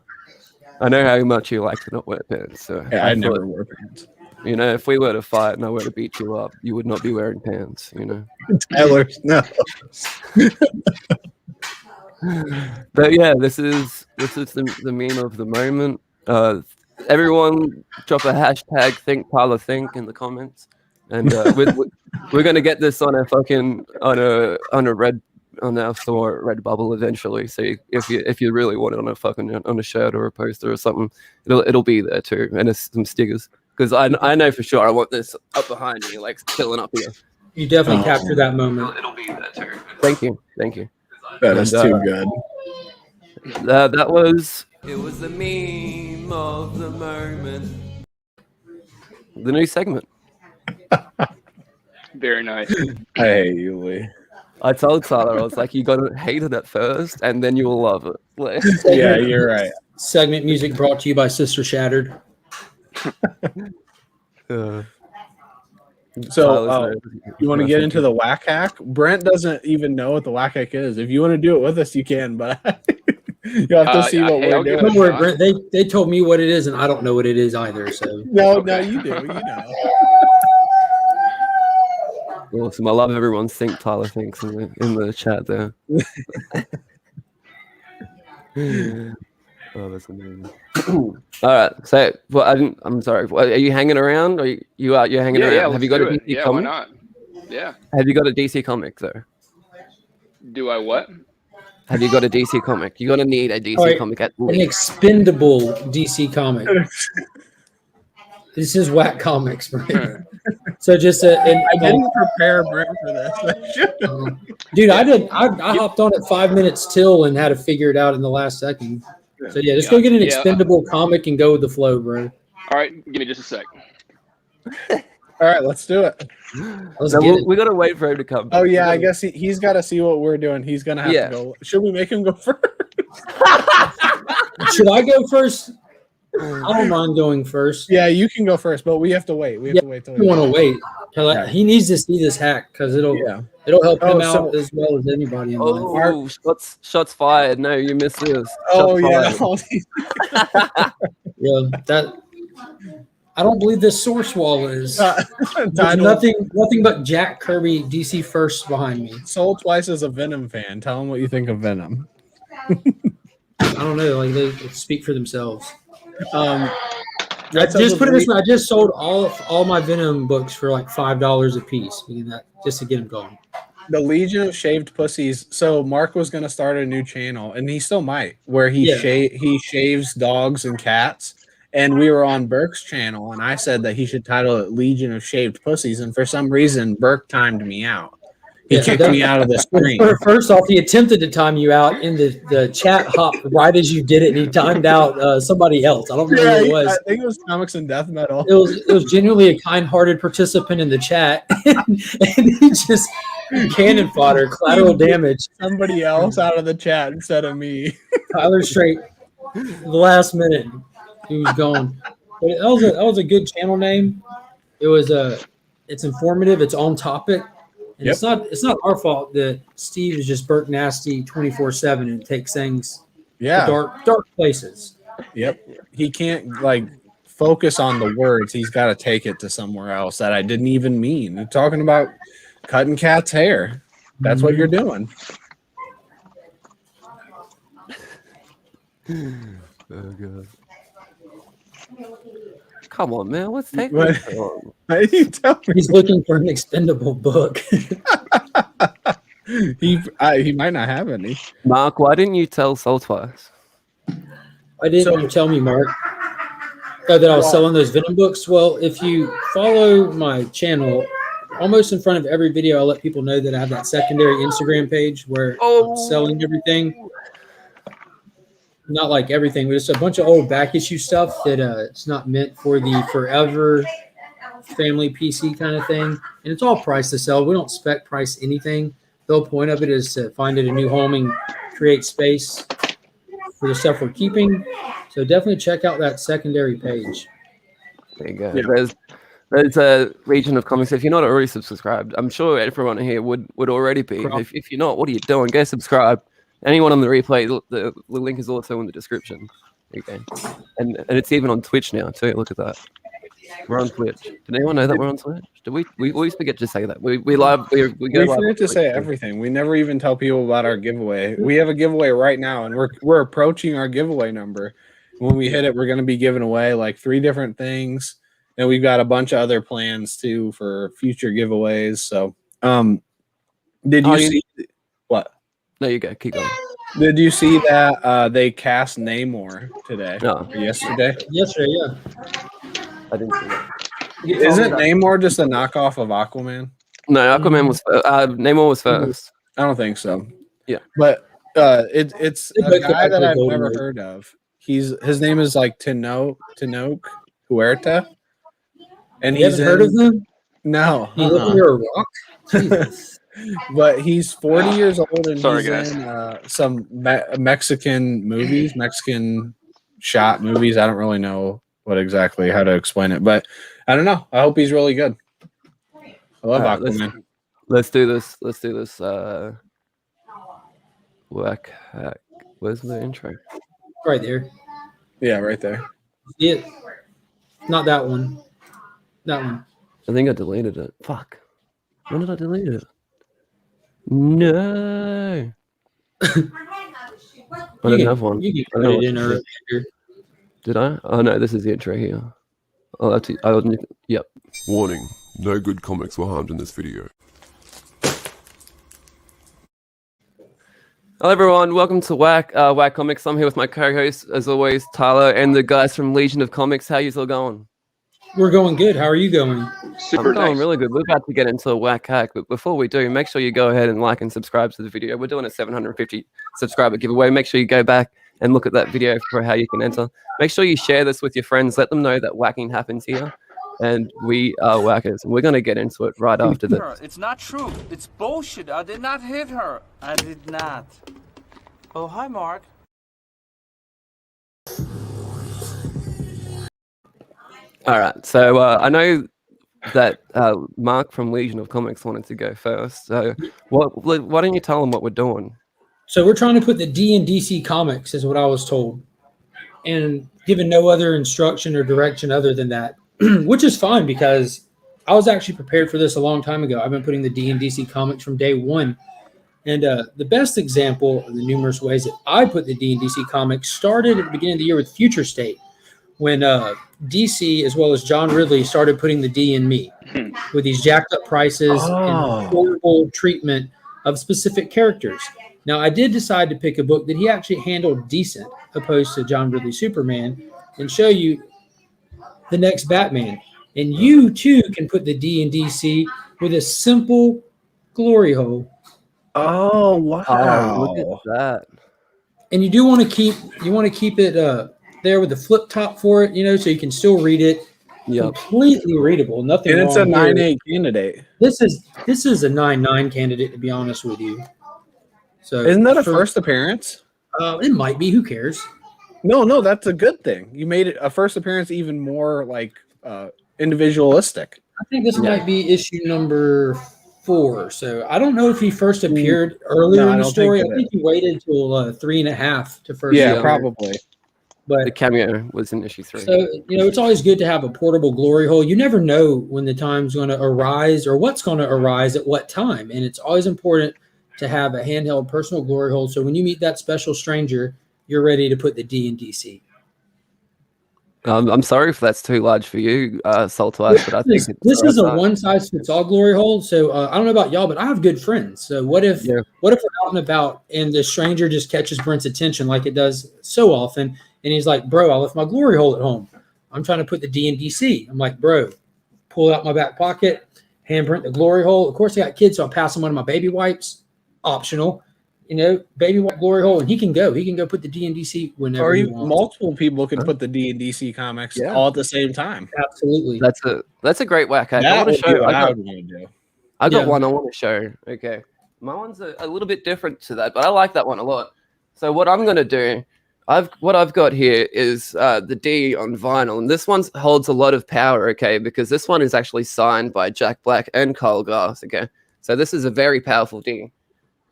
I know how much you like to not wear pants. So Yeah, I thought, never wear pants. You know, if we were to fight and I were to beat you up, you would not be wearing pants. You know. Tyler, no. But yeah, this is the meme of the moment. Everyone, drop a hashtag Think Tyler Think in the comments, and we're gonna get this on our fucking on our store Redbubble eventually. So if you really want it on a fucking on a shirt or a poster or something, it'll be there too, and there's some stickers. Because I know for sure I want this up behind me, like chilling up here. You definitely captured that moment. It'll be there too. Thank you. That is too good. That was. It was the meme of the moment. The new segment. Very nice. I hate you, Lee. I told Tyler, I was like, you're going to hate it at first, and then you will love it. Like, Yeah, you're right. Segment music brought to you by Sister Shattered. So, you want to get into the whack hack? Brent doesn't even know what the whack hack is. If you want to do it with us, you can, but you have to see what hey, we're I'll give doing. Don't worry, Brent. They told me what it is, and I don't know what it is either. So No, Okay. you do. You know. awesome. I love everyone's Think Tyler Thinks in the chat there. Oh, that's amazing. All right. So, I'm sorry. Are you hanging around? Are you're hanging around? Yeah, Have you got a DC Yeah, comic? why not? Yeah. Have you got a DC comic though? Do I what? Have you got a DC comic? You're gonna need a DC All right, comic at an least. expendable DC comic. This is whack comics, right? So just I didn't prepare Brent for this. I should have. dude, I hopped on at 5 minutes till and had to figure it out in the last second. So yeah, just go get an Yeah. expendable comic and go with the flow, bro. All right, give me just a sec. All right, let's do it. Let's No, get it. we gotta wait for him to come. Oh yeah, I guess he's got to see what we're doing. He's gonna have Yeah. to go. Should we make him go first? Should I go first? I don't mind going first. Yeah, you can go first, but we have to wait. We have to wait till I want to wait. Yeah. He needs to see this hack because it'll help Oh, him so- out as well as anybody in life. Oh, shots fired! No, you missed this. Oh Shots yeah. fired. Yeah, that. I don't believe this source wall is. There's Title, nothing but Jack Kirby DC first behind me. Sold Twice is a Venom fan. Tell him what you think of Venom. I don't know. Like they speak for themselves. I Just put it this way: I just sold all my Venom books for like $5 a piece. Just to get them going. The Legion of Shaved Pussies. So Mark was going to start a new channel, and he still might, where he shaves dogs and cats. And we were on Burke's channel, and I said that he should title it Legion of Shaved Pussies. And for some reason, Burke timed me out. He kicked me out of the stream. First off, he attempted to time you out, and the chat hopped right as you did it, and he timed out somebody else. I don't remember who it was. I think it was Comics and Death Metal. It was genuinely a kind-hearted participant in the chat, and he just cannon fodder, collateral damage. Somebody else out of the chat instead of me. Tyler straight, the last minute, he was gone. But that was a good channel name. It's informative. It's on topic, and it's not our fault that Steve is just Burke Nasty 24/7 and takes things to dark places. Yep. He can't focus on the words. He's got to take it to somewhere else that I didn't even mean. You're talking about cutting cat's hair. That's what you're doing. Oh god. Come on, man. What's taking What? so long? Why do you tell me? He's looking for an expendable book. He might not have any. Mark, why didn't you tell Soul Twice? Why didn't you tell me, Mark? That I was selling those Venom books? Well, if you follow my channel, almost in front of every video, I let people know that I have that secondary Instagram page where I'm selling everything. Not like everything, but it's a bunch of old back issue stuff that it's not meant for the forever family PC kind of thing. And it's all price to sell. We don't spec price anything. The whole point of it is to find it a new home and create space for the stuff we're keeping. So definitely check out that secondary page. There you go. Yeah. There's a Legion of Comics. If you're not already subscribed, I'm sure everyone here would already be. If you're not, what are you doing? Go subscribe. Anyone on the replay, the link is also in the description. Okay, and it's even on Twitch now too. Look at that. We're on Twitch. Did anyone know that we're on Twitch? Did we always forget to say that. We live. We go We live forget on to say Twitch. everything. We never even tell people about our giveaway. We have a giveaway right now, and we're approaching our giveaway number. When we hit it, we're going to be giving away like 3 different things, and we've got a bunch of other plans too for future giveaways. So, did you see what? There you go. Keep going. Did you see that they cast Namor today? No. Or yesterday? Yesterday, yeah. I didn't see that. Isn't Namor just a knockoff of Aquaman? No, Aquaman was Namor was first. I don't think so. Yeah. But it's They a both guy got that the I've Golden never Age. heard of. His name is like Tenoch Huerta. And You he's haven't heard of him? No. He lived under a rock? Jesus. But he's 40 years old and Sorry, he's guys. in some Mexican movies, Mexican shot movies. I don't really know how to explain it, but I don't know. I hope he's really good. I love Alright, Aquaman. Let's do this. Let's do this. Whack hack. Where's the intro? Right there. Yeah, right there. See it? Not that one. That one. I think I deleted it. Fuck. When did I delete it? No. I didn't have one. You I can don't know put it what in to earlier. do. Did I? Oh no, this is the intro here. I'll have to. Yep. Warning, no good comics were harmed in this video. Hello everyone, welcome to Whack Comics. I'm here with my co-host, as always, Tyler, and the guys from Legion of Comics. How you all going? We're going good. How are you going? Super I'm going nice. really good. We're about to get into a Whack Hack, but before we do, make sure you go ahead and like and subscribe to the video. We're doing a 750 subscriber giveaway. Make sure you go back and look at that video for how you can enter. Make sure you share this with your friends. Let them know that whacking happens here, and we are whackers. And we're going to get into it right after this. It's not true. It's bullshit. I did not hit her. I did not. Oh, hi, Mark. All right. So I know that Mark from Legion of Comics wanted to go first. So why don't you tell them what we're doing? So we're trying to put the D in DC Comics, is what I was told, and given no other instruction or direction other than that, which is fine because I was actually prepared for this a long time ago. I've been putting the D in DC Comics from day one. And the best example of the numerous ways that I put the D in DC Comics started at the beginning of the year with Future State, when DC, as well as John Ridley, started putting the D in me with these jacked up prices and horrible treatment of specific characters. Now, I did decide to pick a book that he actually handled decent, opposed to John Ridley Superman, and show you the next Batman. And you, too, can put the D in DC with a simple glory hole. Oh, wow. Oh, look at that. And you do want to keep it there with the flip top for it, so you can still read it. Yep. Completely readable. Nothing And it's a wrong here. 9-8 candidate. This is a 9-9 candidate, to be honest with you. So Isn't that a first appearance? It might be. Who cares? No, that's a good thing. You made it a first appearance even more like individualistic. I think this might be issue number 4. So I don't know if he first appeared earlier No, I in the don't story. think I think he waited until 3.5 to first. Yeah, appear. probably. But The cameo was in issue 3. so, it's always good to have a portable glory hole. You never know when the time's going to arise or what's going to arise at what time. And it's always important to have a handheld personal glory hole. So when you meet that special stranger, you're ready to put the D in DC. I'm sorry if that's too large for you, Saltwise, but I think This it's is a right. one-size-fits-all glory hole. So I don't know about y'all, but I have good friends. So what if we're out and about and the stranger just catches Brent's attention like it does so often, and he's like, "Bro, I left my glory hole at home. I'm trying to put the D in DC." I'm like, "Bro," pull it out my back pocket, hand Brent the glory hole. Of course, I got kids, so I'll pass him one of my baby wipes, optional. Baby wipe glory hole, and he can go put the D in DC whenever Or he even wants. multiple people can put the D in DC Comics all at the same time. Absolutely. That's a great whack hack. I That want would to be show. what I would want to do. I got Yeah. one I want to show. Okay, my one's a little bit different to that, but I like that one a lot. So what I'm gonna do, what I've got here is the D on vinyl, and this one holds a lot of power. Okay, because this one is actually signed by Jack Black and Kyle Gass. Okay, so this is a very powerful D.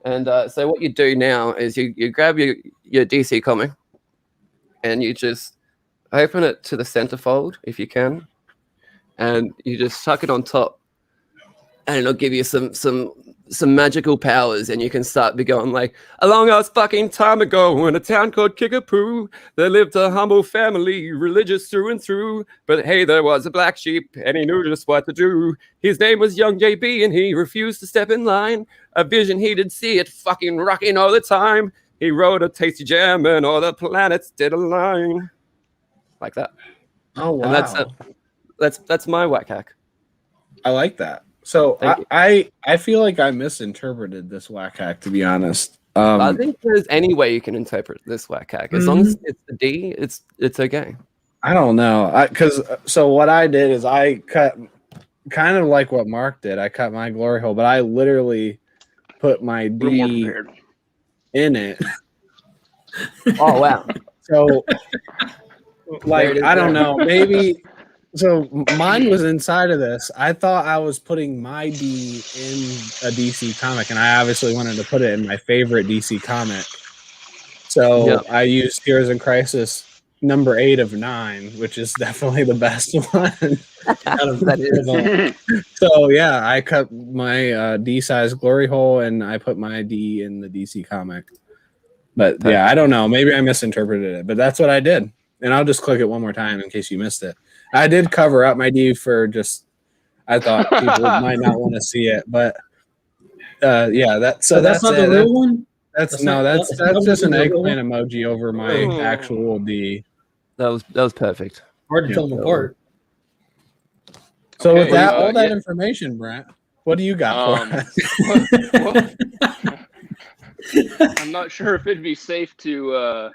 And so what you do now is you grab your DC comic, and you just open it to the centerfold if you can, and you just tuck it on top, and it'll give you some magical powers, and you can start be going like, a long ass fucking time ago in a town called Kickapoo, there lived a humble family, religious through and through, but hey, there was a black sheep, and he knew just what to do. His name was Young JB, and he refused to step in line. A vision he did see it fucking rocking all the time. He wrote a tasty gem, and all the planets did align. Like that. Oh wow. And that's my whack hack. I like that. So Thank you. I feel like I misinterpreted this whack hack, to be honest. I think there's any way you can interpret this whack hack. As long as it's the D, it's okay. I don't know. So what I did is I cut kind of like what Mark did. I cut my glory hole, but I literally put my D in it. Oh wow. So like I don't know, maybe so mine was inside of this. I thought I was putting my D in a DC comic, and I obviously wanted to put it in my favorite DC comic. So I used Heroes in Crisis number 8 of 9, which is definitely the best one. So yeah, I cut my D size glory hole, and I put my D in the DC comic. But yeah, I don't know. Maybe I misinterpreted it, but that's what I did. And I'll just click it one more time in case you missed it. I did cover up my D for just, I thought people might not want to see it, but yeah, that's not the real one. That's just an eggplant emoji over my actual D. That was perfect. Hard to tell them apart. So with that, all that information, Brent, what do you got for us? I'm not sure if it'd be safe to,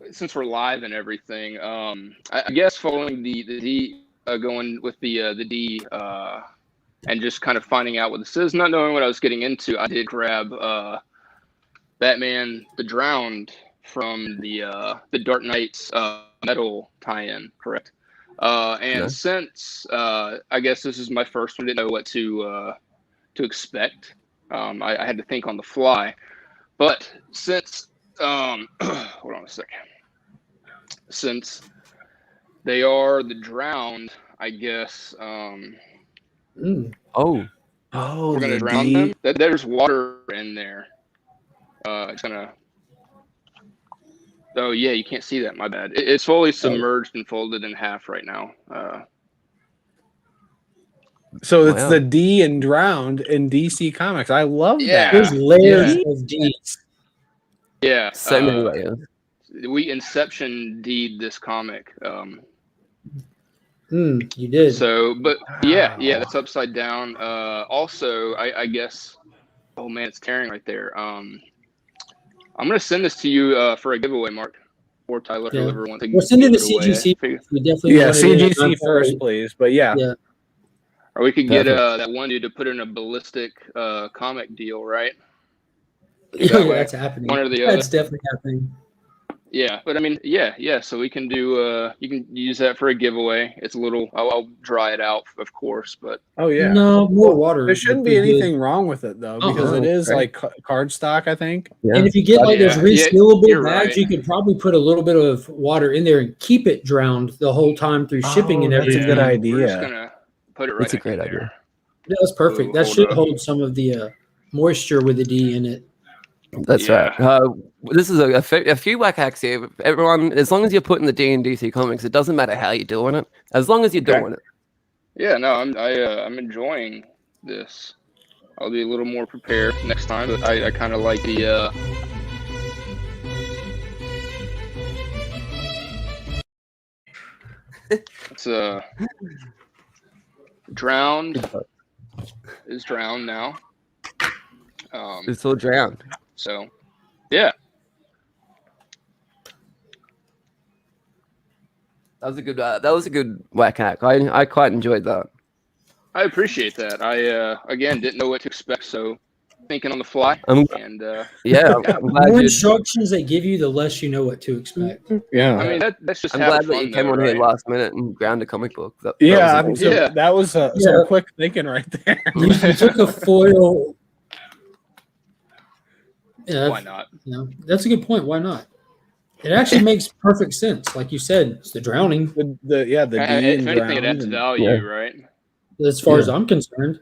since we're live and everything. I guess following the D, going with the D, and just kind of finding out what this is, not knowing what I was getting into, I did grab Batman: The Drowned from the Dark Knight's metal tie-in, correct? And since I guess this is my first one, didn't know what to expect. I had to think on the fly, but since hold on a second. Since they are the drowned, I guess. Oh, we're gonna drown them. There's water in there. It's gonna. Oh yeah, you can't see that. My bad. It's fully submerged and folded in half right now. So it's the D and drowned in DC Comics. I love that. There's layers of Ds. Yeah. So many layers. We Inception D'd this comic. You did. So, but yeah, that's upside down. Also, I guess. Oh man, it's tearing right there. I'm gonna send this to you for a giveaway, Mark, or Tyler, whoever wants to. We'll send it to CGC. We definitely CGC first, please. But yeah. Or we could get that one dude to put in a ballistic comic deal, right? That's happening. One or the other. That's definitely happening. Yeah, but I mean, yeah. So we can do. You can use that for a giveaway. It's a little. I'll dry it out, of course, but. Oh yeah. No, more water. There shouldn't be anything wrong with it though, because it is like cardstock, I think. Yeah. And if you get like those resealable bags, you could probably put a little bit of water in there and keep it drowned the whole time through shipping and everything. That's a good idea. We're just gonna put it right. That's a great idea. Yeah, that's perfect. That should hold some of the moisture with the D in it. That's right. This is a few whack hacks here. Everyone, as long as you're putting the D in DC Comics, it doesn't matter how you're doing it. As long as you're doing it. Yeah, no, I'm enjoying this. I'll be a little more prepared next time, but I kind of like the. It's drowned. Is drowned now. It's all drowned. So, yeah. That was a good whack hack. I quite enjoyed that. I appreciate that. I again didn't know what to expect, so thinking on the fly. I'm glad the more instructions they give you, the less you know what to expect. Yeah, I mean that's just. I'm glad that you came on here last minute and ground a comic book. That was some quick thinking right there. You took a foil. Yeah, why not? That's a good point. Why not? It actually makes perfect sense. Like you said, it's the drowning. The D If and anything, it drowned adds and- value, right? As far as Yeah. I'm concerned.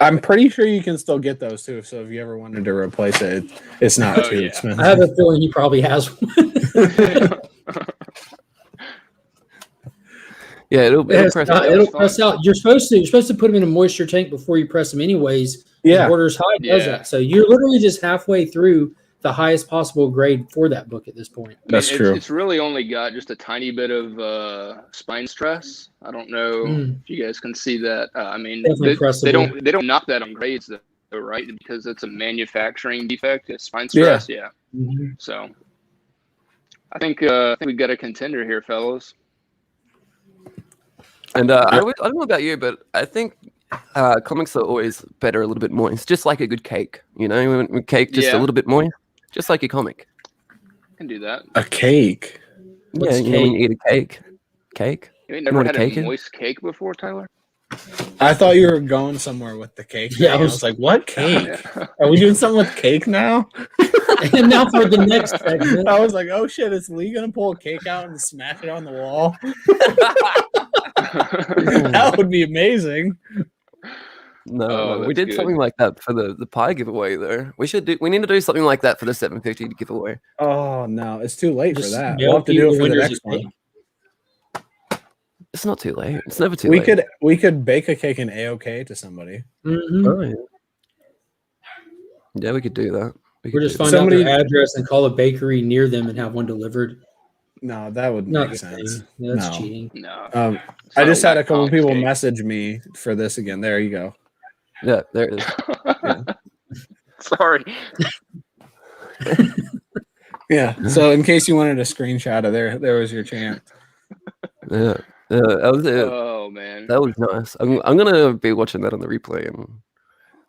I'm pretty sure you can still get those too. So if you ever wanted to replace it, it's not Oh, too yeah. expensive. I have a feeling he probably has one. Yeah, it'll It's press not- out. it'll That's press fine. out. You're supposed to put them in a moisture tank before you press them anyways. Yeah. Hoarder's High does Yeah. that. So you're literally just halfway through the highest possible grade for that book at this point. That's it's, true. It's really only got just a tiny bit of spine stress. I don't know if you guys can see that. I mean, Definitely they pressable. don't knock that on grades though, right? Because it's a manufacturing defect. It's spine stress. Yeah. Mhm. So I think we got a contender here, fellas. And I don't know about you, but I think comics are always better a little bit moist, just like a good cake. You know, when cake just a Yeah. little bit moist, just like a comic. Can do that. A cake. What's yeah, you know, when you eat a cake. Cake? You ain't know never what a had cake a is? moist cake before, Tyler? I thought you were going somewhere with the cake. Yeah, thing. I was like, what cake? Are we doing something with cake now? And now for the next segment. I was like, oh shit, is Lee gonna pull a cake out and smash it on the wall? That would be amazing. No, Oh, no, we that's did good. something like that for the pie giveaway though. We need to do something like that for the 750 giveaway. Oh no, it's too late for Just that. mail We'll have to you do it the for the winners next a cake. one. It's not too late. It's never too We late. could bake a cake in AOK to somebody. Mhm. Oh, yeah. Yeah, we could do that. We We're could just do find that. out Somebody- their address and call a bakery near them and have one delivered. No, that would Not make the sense. same. Yeah, that's No. cheating. No. It's I not just had a whack couple comic people cake. message me for this again. There you go. Yeah, there it is. Sorry. Yeah. So in case you wanted a screenshot of there was your chance. Yeah. That was it. Oh man. That was nice. I'm gonna be watching that on the replay and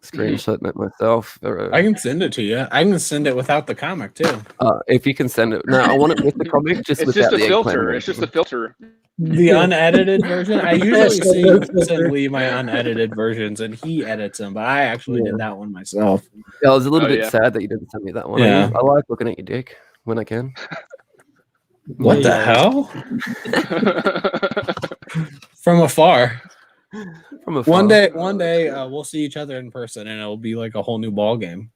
screenshot it myself. Or, I can send it to you. I can send it without the comic too. if you can send it. No, I want it with the comic, just It's without just a the eggplant filter. It's just a emoji. filter. The unedited version. I usually Yes, filter. send Lee my unedited versions, and he edits them. But I actually did that one myself. Yeah, I was a little Oh, bit yeah. sad that you didn't send me that one. Yeah. I like looking at your dick when I can. What the Yeah. hell? From afar. From afar. One day, we'll see each other in person, and it'll be like a whole new ball game.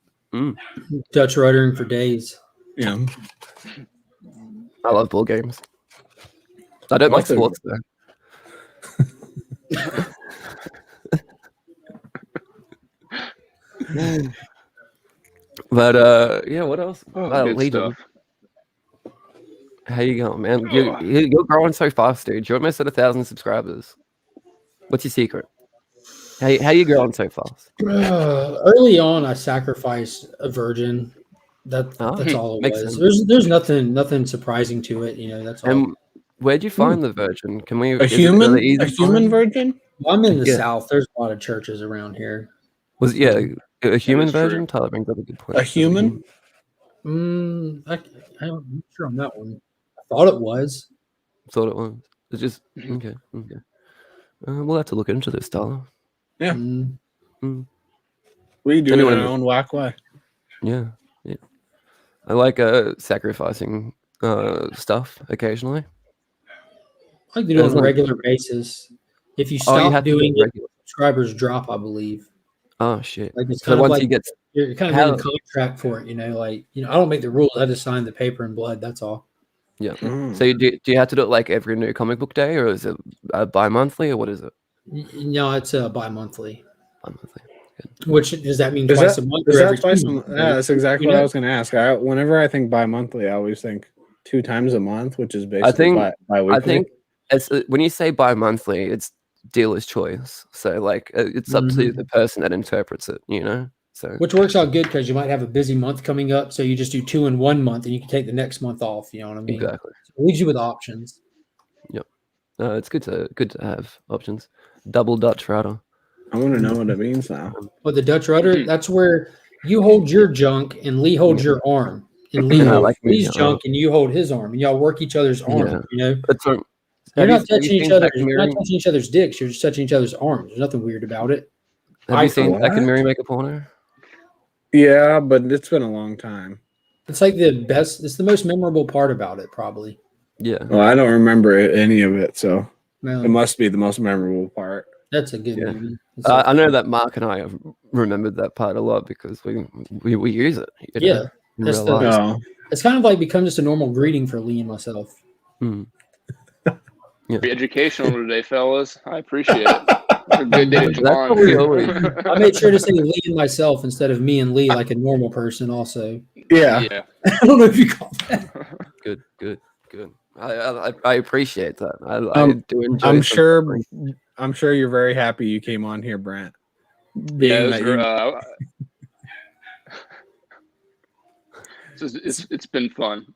Dutch ruddering for days. Yeah. I love ball games. I don't like Both sports though. But yeah, what else? Good Legion. stuff. How you going, man? You're growing so fast, dude. You're almost at 1,000 subscribers. What's your secret? How you growing so fast? Early on, I sacrificed a virgin. That's all it makes was. sense. There's nothing surprising to it. You know, that's all. And where'd you find the virgin? Can we? A is it human? really easy A to human find? virgin? Well, I'm in the Yeah. South. There's a lot of churches around here. Was a human is true. virgin? Tyler brings up a good point. A human? I'm not sure on that one. I thought it was. Thought it was. It's just okay. We'll have to look into this, Tyler. Yeah. Mm. We do it Anyone in in our the- own whack way. Yeah. I like sacrificing stuff occasionally. I like to do it As on a long- regular basis. If you Oh, you stop have to do doing it it, regular. subscribers drop, I believe. Oh shit! Like it's So kind of once like you get you're kind of how- in a contract for it, you know. Like I don't make the rules. I just sign the paper in blood. That's all. yeah. Mm. So do you have to do it like every new comic book day, or is it bi-monthly, or what is it? No, it's bi-monthly. Bi-monthly. Which does that mean Is twice that, a month is or that every twice 2 a months? month? Yeah, that's exactly You what know? I was going to ask. Whenever I think bi-monthly, I always think 2 times a month, which is basically think- bi-weekly. I think when you say bi-monthly, it's dealer's choice. So like it's up to the person that interprets it. You know. So Which works out good because you might have a busy month coming up, so you just do 2 in 1 month, and you can take the next month off. You know what I mean? exactly. So it leaves you with options. It's good to have options. Double Dutch router. I want to know what it means now. But the Dutch rudder, that's where you hold your junk and Lee holds your arm, and Lee Yeah, I holds like Lee's medium. junk and you hold his arm, and y'all work each other's arm. Yeah. You know, That's you're have not you touching each seen other. Zack and You're not Miri- touching each other's dicks. You're just touching each other's arms. There's nothing weird about it. Have I you seen thought- Zack and Miri make a porno? Yeah, but it's been a long time. It's like the best. It's the most memorable part about it, probably. Yeah. Well, I don't remember any of it, so Man, it must be the most memorable part. that's a good Yeah. movie. I know that Mark and I have remembered that part a lot because we use it. You know, Yeah, in that's real the- life. Oh, It's kind of like become just a normal greeting for Lee and myself. Mm. Very educational today, fellas. I appreciate it. It's a good day to That's what we always I made sure to say Lee and myself instead of me and Lee, like a normal person. Also, yeah. Yeah. I don't know if you call that. good. I appreciate that. I do enjoy. I'm some- sure you're very happy you came on here, Brent. Yeah, Being that you- it's been fun.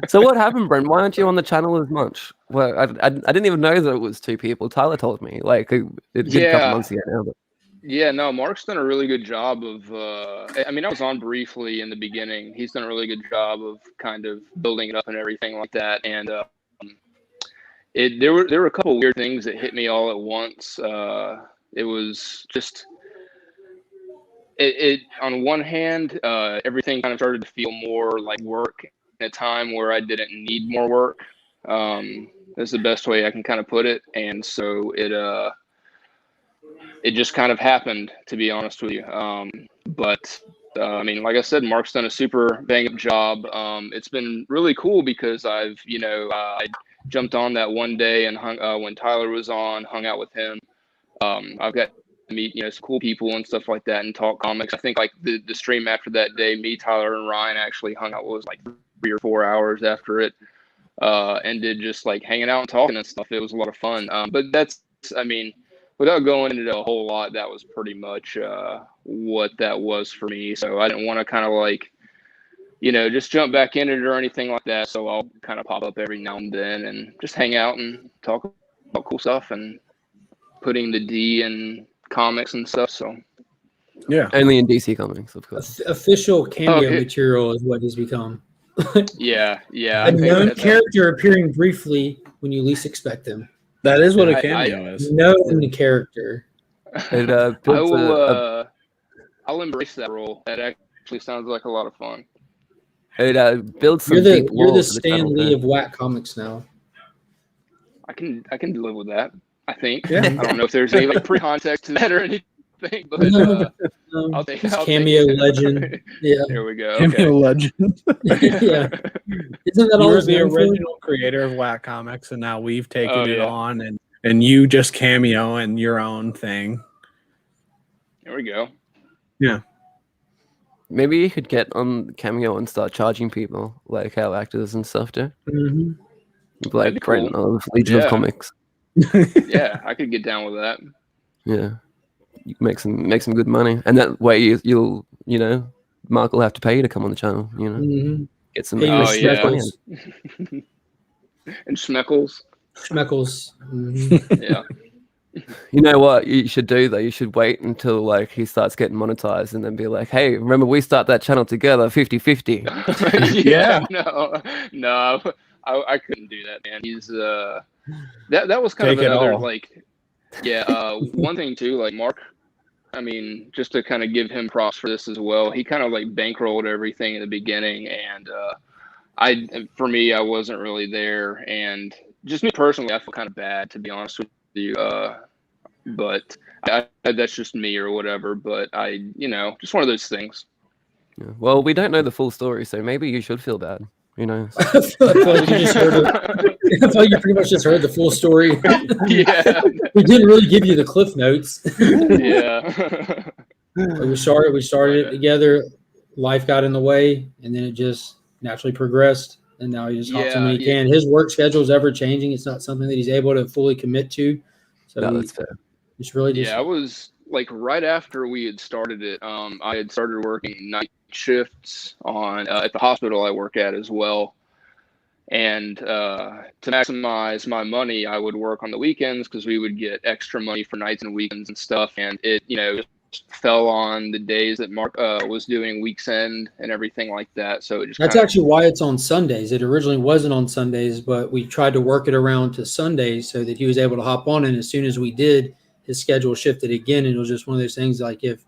So what happened, Brent? Why aren't you on the channel as much? Well, I didn't even know that it was 2 people. Tyler told me like it did a couple Yeah. months ago now. But Yeah, no, Mark's done a really good job of. I mean, I was on briefly in the beginning. He's done a really good job of kind of building it up and everything like that. And there were a couple weird things that hit me all at once. It was just it on one hand, everything kind of started to feel more like work at a time where I didn't need more work. That's the best way I can kind of put it. And so it just kind of happened, to be honest with you. But I mean, like I said, Mark's done a super bang up job. It's been really cool because I jumped on that one day and when Tyler was on, hung out with him. I've got to meet, some cool people and stuff like that and talk comics. I think like the stream after that day, me, Tyler, and Ryan actually hung out, was like 3 or 4 hours after it, and did just like hanging out and talking and stuff. It was a lot of fun. But that's, I mean, without going into a whole lot, that was pretty much what that was for me. So I didn't want to kind of like, just jump back in it or anything like that. So I'll kind of pop up every now and then and just hang out and talk about cool stuff and putting the D in comics and stuff. So yeah. only in DC Comics, of course. Official cameo Okay. material is what he's become. yeah. A known character appearing briefly when you least expect them. That is what a I- cameo is. Known character. It I builds will. I'll embrace that role. That actually sounds like a lot of fun. it builds some You're the deep lore for the Stan channel, Lee too. of Whack Comics now. I can live with that. I think. Yeah. I don't know if there's any like pre-context to that or anything, but I'll take He's I'll take cameo it. legend. Yeah. There we go. Cameo Okay. legend. Yeah. Isn't that You all were he's the known for? original creator of Whack Comics, and now we've taken Oh, it yeah. on, and you just cameo in your own thing. There we go. Maybe you could get on Cameo and start charging people like how actors and stuff do. Mhm. Like be Brent cool. of Legion Yeah. of Comics. Yeah, I could get down with that. Yeah. You make some good money. And that way you'll Mark will have to pay you to come on the channel, Mhm. Get some Pay you Oh, with yeah. Schmeckles. And Schmeckles. Schmeckles. Mhm. Yeah. You know what you should do though? You should wait until like he starts getting monetized and then be like, hey, remember we start that channel together 50-50. Yeah. No, I couldn't do that, man. He's that was kind Take of it another all. like, yeah. One thing too, like Mark. I mean, just to kind of give him props for this as well. He kind of like bankrolled everything in the beginning, and for me, I wasn't really there, and just me personally, I feel kind of bad, to be honest with you. But that's just me or whatever. But just one of those things. Yeah. Well, we don't know the full story, so maybe you should feel bad. Who knows? I feel like you just heard I feel like you pretty much just heard the full story. Yeah. We didn't really give you the cliff notes. Yeah. We started it together. Life got in the way, and then it just naturally progressed. And now he just hops in when he Yeah, can. His work schedule is ever changing. It's not something that he's able to fully commit to. So No, he- that's fair. it's really just Yeah, I was like right after we had started it. I had started working night shifts on at the hospital I work at as well. And to maximize my money, I would work on the weekends because we would get extra money for nights and weekends and stuff. And it, just fell on the days that Mark was doing week's end and everything like that. So it just That's kinda- actually why it's on Sundays. It originally wasn't on Sundays, but we tried to work it around to Sundays so that he was able to hop on. And as soon as we did, his schedule shifted again. And it was just one of those things like if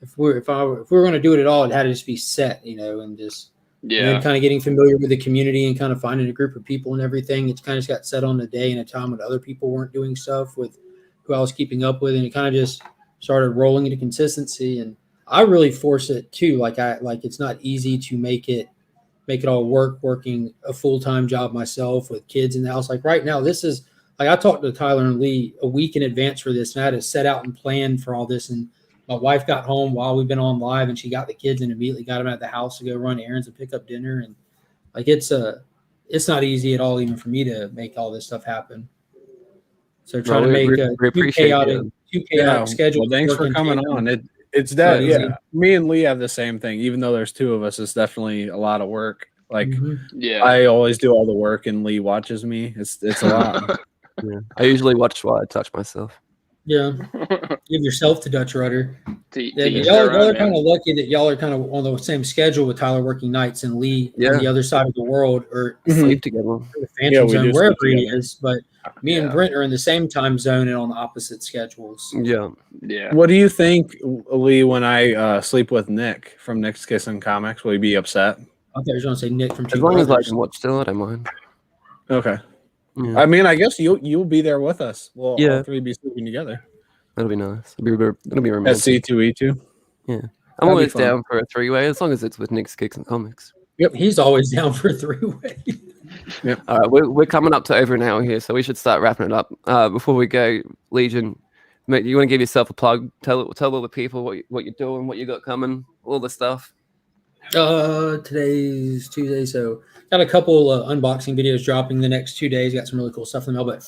if we were going to do it at all, it had to just be set, and just and Yeah. then kind of getting familiar with the community and kind of finding a group of people and everything. It's kind of just got set on a day and a time when other people weren't doing stuff with who I was keeping up with, and it kind of just started rolling into consistency. And I really force it too. Like it's not easy to make it all work, working a full-time job myself with kids in the house. Like right now, this is like, I talked to Tyler and Lee a week in advance for this, and I had to set out and plan for all this. And my wife got home while we've been on live, and she got the kids and immediately got them at the house to go run errands and pick up dinner. And like, it's not easy at all, even for me to make all this stuff happen. So trying to make we appreciate two chaotic schedules. Well, thanks for coming on. It's that. Yeah, me and Lee have the same thing. Even though there's two of us, it's definitely a lot of work. Like, Yeah. I always do all the work, and Lee watches me. It's a lot. Yeah. I usually watch while I touch myself. Yeah, give yourself to Dutch Rudder. To Y'all are kind of lucky that y'all are kind of on the same schedule with Tyler working nights and Lee on the other side of the world, or sleep together. The Phantom Zone, wherever he together. is. But me and Brent are in the same time zone and on the opposite schedules. Yeah. Yeah. What do you think, Lee, when I sleep with Nick from Nick's Kissing Comics? Will he be upset? I thought you were going to say Nick from As Two long as I Brothers. can watch still, I don't mind. Okay. Yeah. I mean, I guess you'll be there with us. We'll all three be sleeping together. That'll be nice. It'll be At romantic. C2E2. Yeah. I'm That'd be always fun. down for a three-way as long as it's with Nick's Kicks and Comics. Yep, he's always down for a three-way. All right, we're coming up to over an hour here, so we should start wrapping it up. Before we go, Legion, mate, you want to give yourself a plug? Tell all the people what you're doing, what you got coming, all the stuff. Today's Tuesday, so got a couple unboxing videos dropping the next 2 days. Got some really cool stuff in the mail. But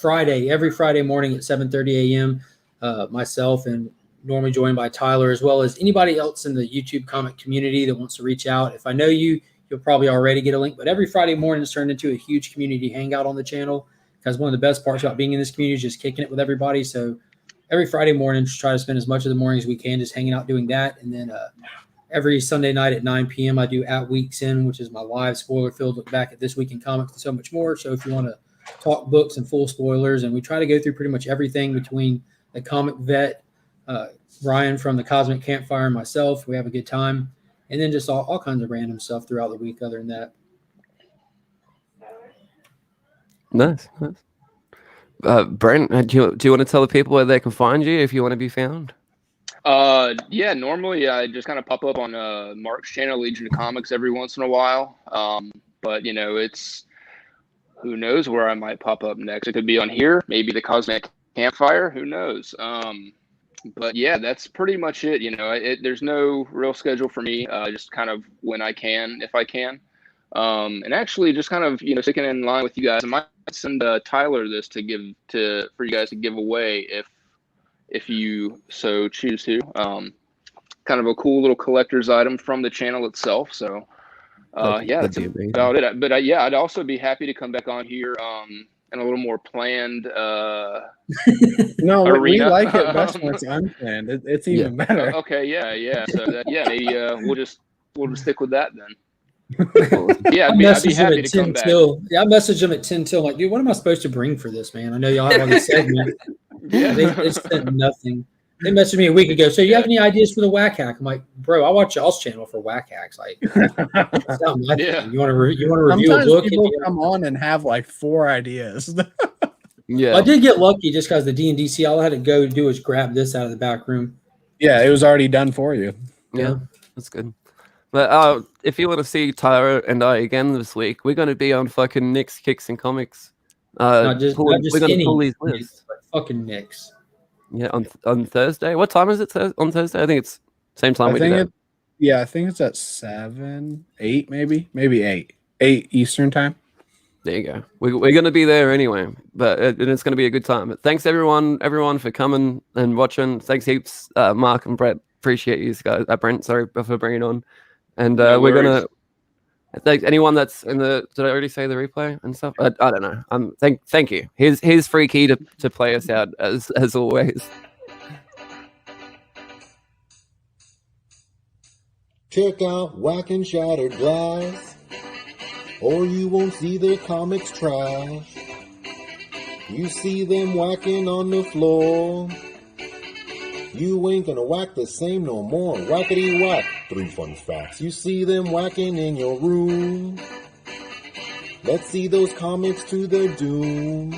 every Friday morning at 7:30 a.m., myself and normally joined by Tyler, as well as anybody else in the YouTube comic community that wants to reach out. If I know you'll probably already get a link. But every Friday morning it's turned into a huge community hangout on the channel, because one of the best parts about being in this community is just kicking it with everybody. So every Friday morning, just try to spend as much of the morning as we can just hanging out doing that. And then every Sunday night at 9 p.m. I do At Weeks In, which is my live spoiler-filled look back at this week in comics and so much more. So if you want to talk books and full spoilers, and we try to go through pretty much everything between the comic vet, Ryan from the Cosmic Campfire, and myself. We have a good time. And then just all kinds of random stuff throughout the week other than that. Nice. Brent, do you want to tell the people where they can find you if you want to be found? Yeah, normally I just kind of pop up on Mark's channel, Legion of Comics, every once in a while. But it's who knows where I might pop up next. It could be on here, maybe the Cosmic Campfire, who knows. But yeah, that's pretty much it. There's no real schedule for me. Just kind of when I can, if I can. And actually just kind of, sticking in line with you guys, I might send Tyler this for you guys to give away if you so choose to. Kind of a cool little collector's item from the channel itself. So that's about it. But I'd also be happy to come back on here in a little more planned No, we arena. like it best when it's unplanned. It's even better. Okay, yeah. So maybe we'll just stick with that then. Yeah, I'd be happy to come back. Yeah, I messaged them at 10 till. Like, dude, what am I supposed to bring for this, man? I know y'all have all these segments. They sent nothing. They messaged me a week ago. So you have any ideas for the Whack Hack? I'm like, bro, I watch y'all's channel for Whack Hacks. Like, it's not my thing. You want to review Sometimes a book? People come on and have like 4 ideas. Yeah, Well, I did get lucky just because the D&DC. All I had to go do is grab this out of the back room. Yeah, it was already done for you. Yeah, that's good. But if you want to see Tyler and I again this week, we're going to be on fucking Nick's Kicks and Comics. Not just we're going to pull these Knicks, lists. but fucking Knicks. Yeah, on Thursday. What time is it on Thursday? I think it's same time we did it. I think it's at 7, 8, maybe 8 Eastern time. There you go. We're going to be there anyway, but it's going to be a good time. But thanks everyone for coming and watching. Thanks heaps, Mark and Brett. Appreciate you guys. Brent, sorry for bringing it on. And No we're worries. gonna thank anyone that's in the. Did I already say the replay and stuff? I don't know. Thank you. Here's free key to play us out as always. Check out Whack and Shattered Glass, or you won't see their comics trash. You see them whacking on the floor, You ain't gonna whack the same no more. Whackity whack. 3 fun facts. You see them whacking in your room. Let's see those comics to their doom.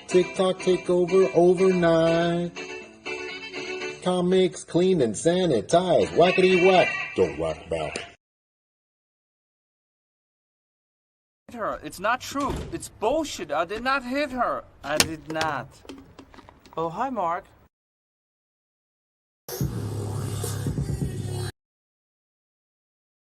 TikTok take over overnight. Comics clean and sanitized. Whackity whack. Don't whack back. Her. It's not true. It's bullshit. I did not hit her. I did not. Oh, hi, Mark.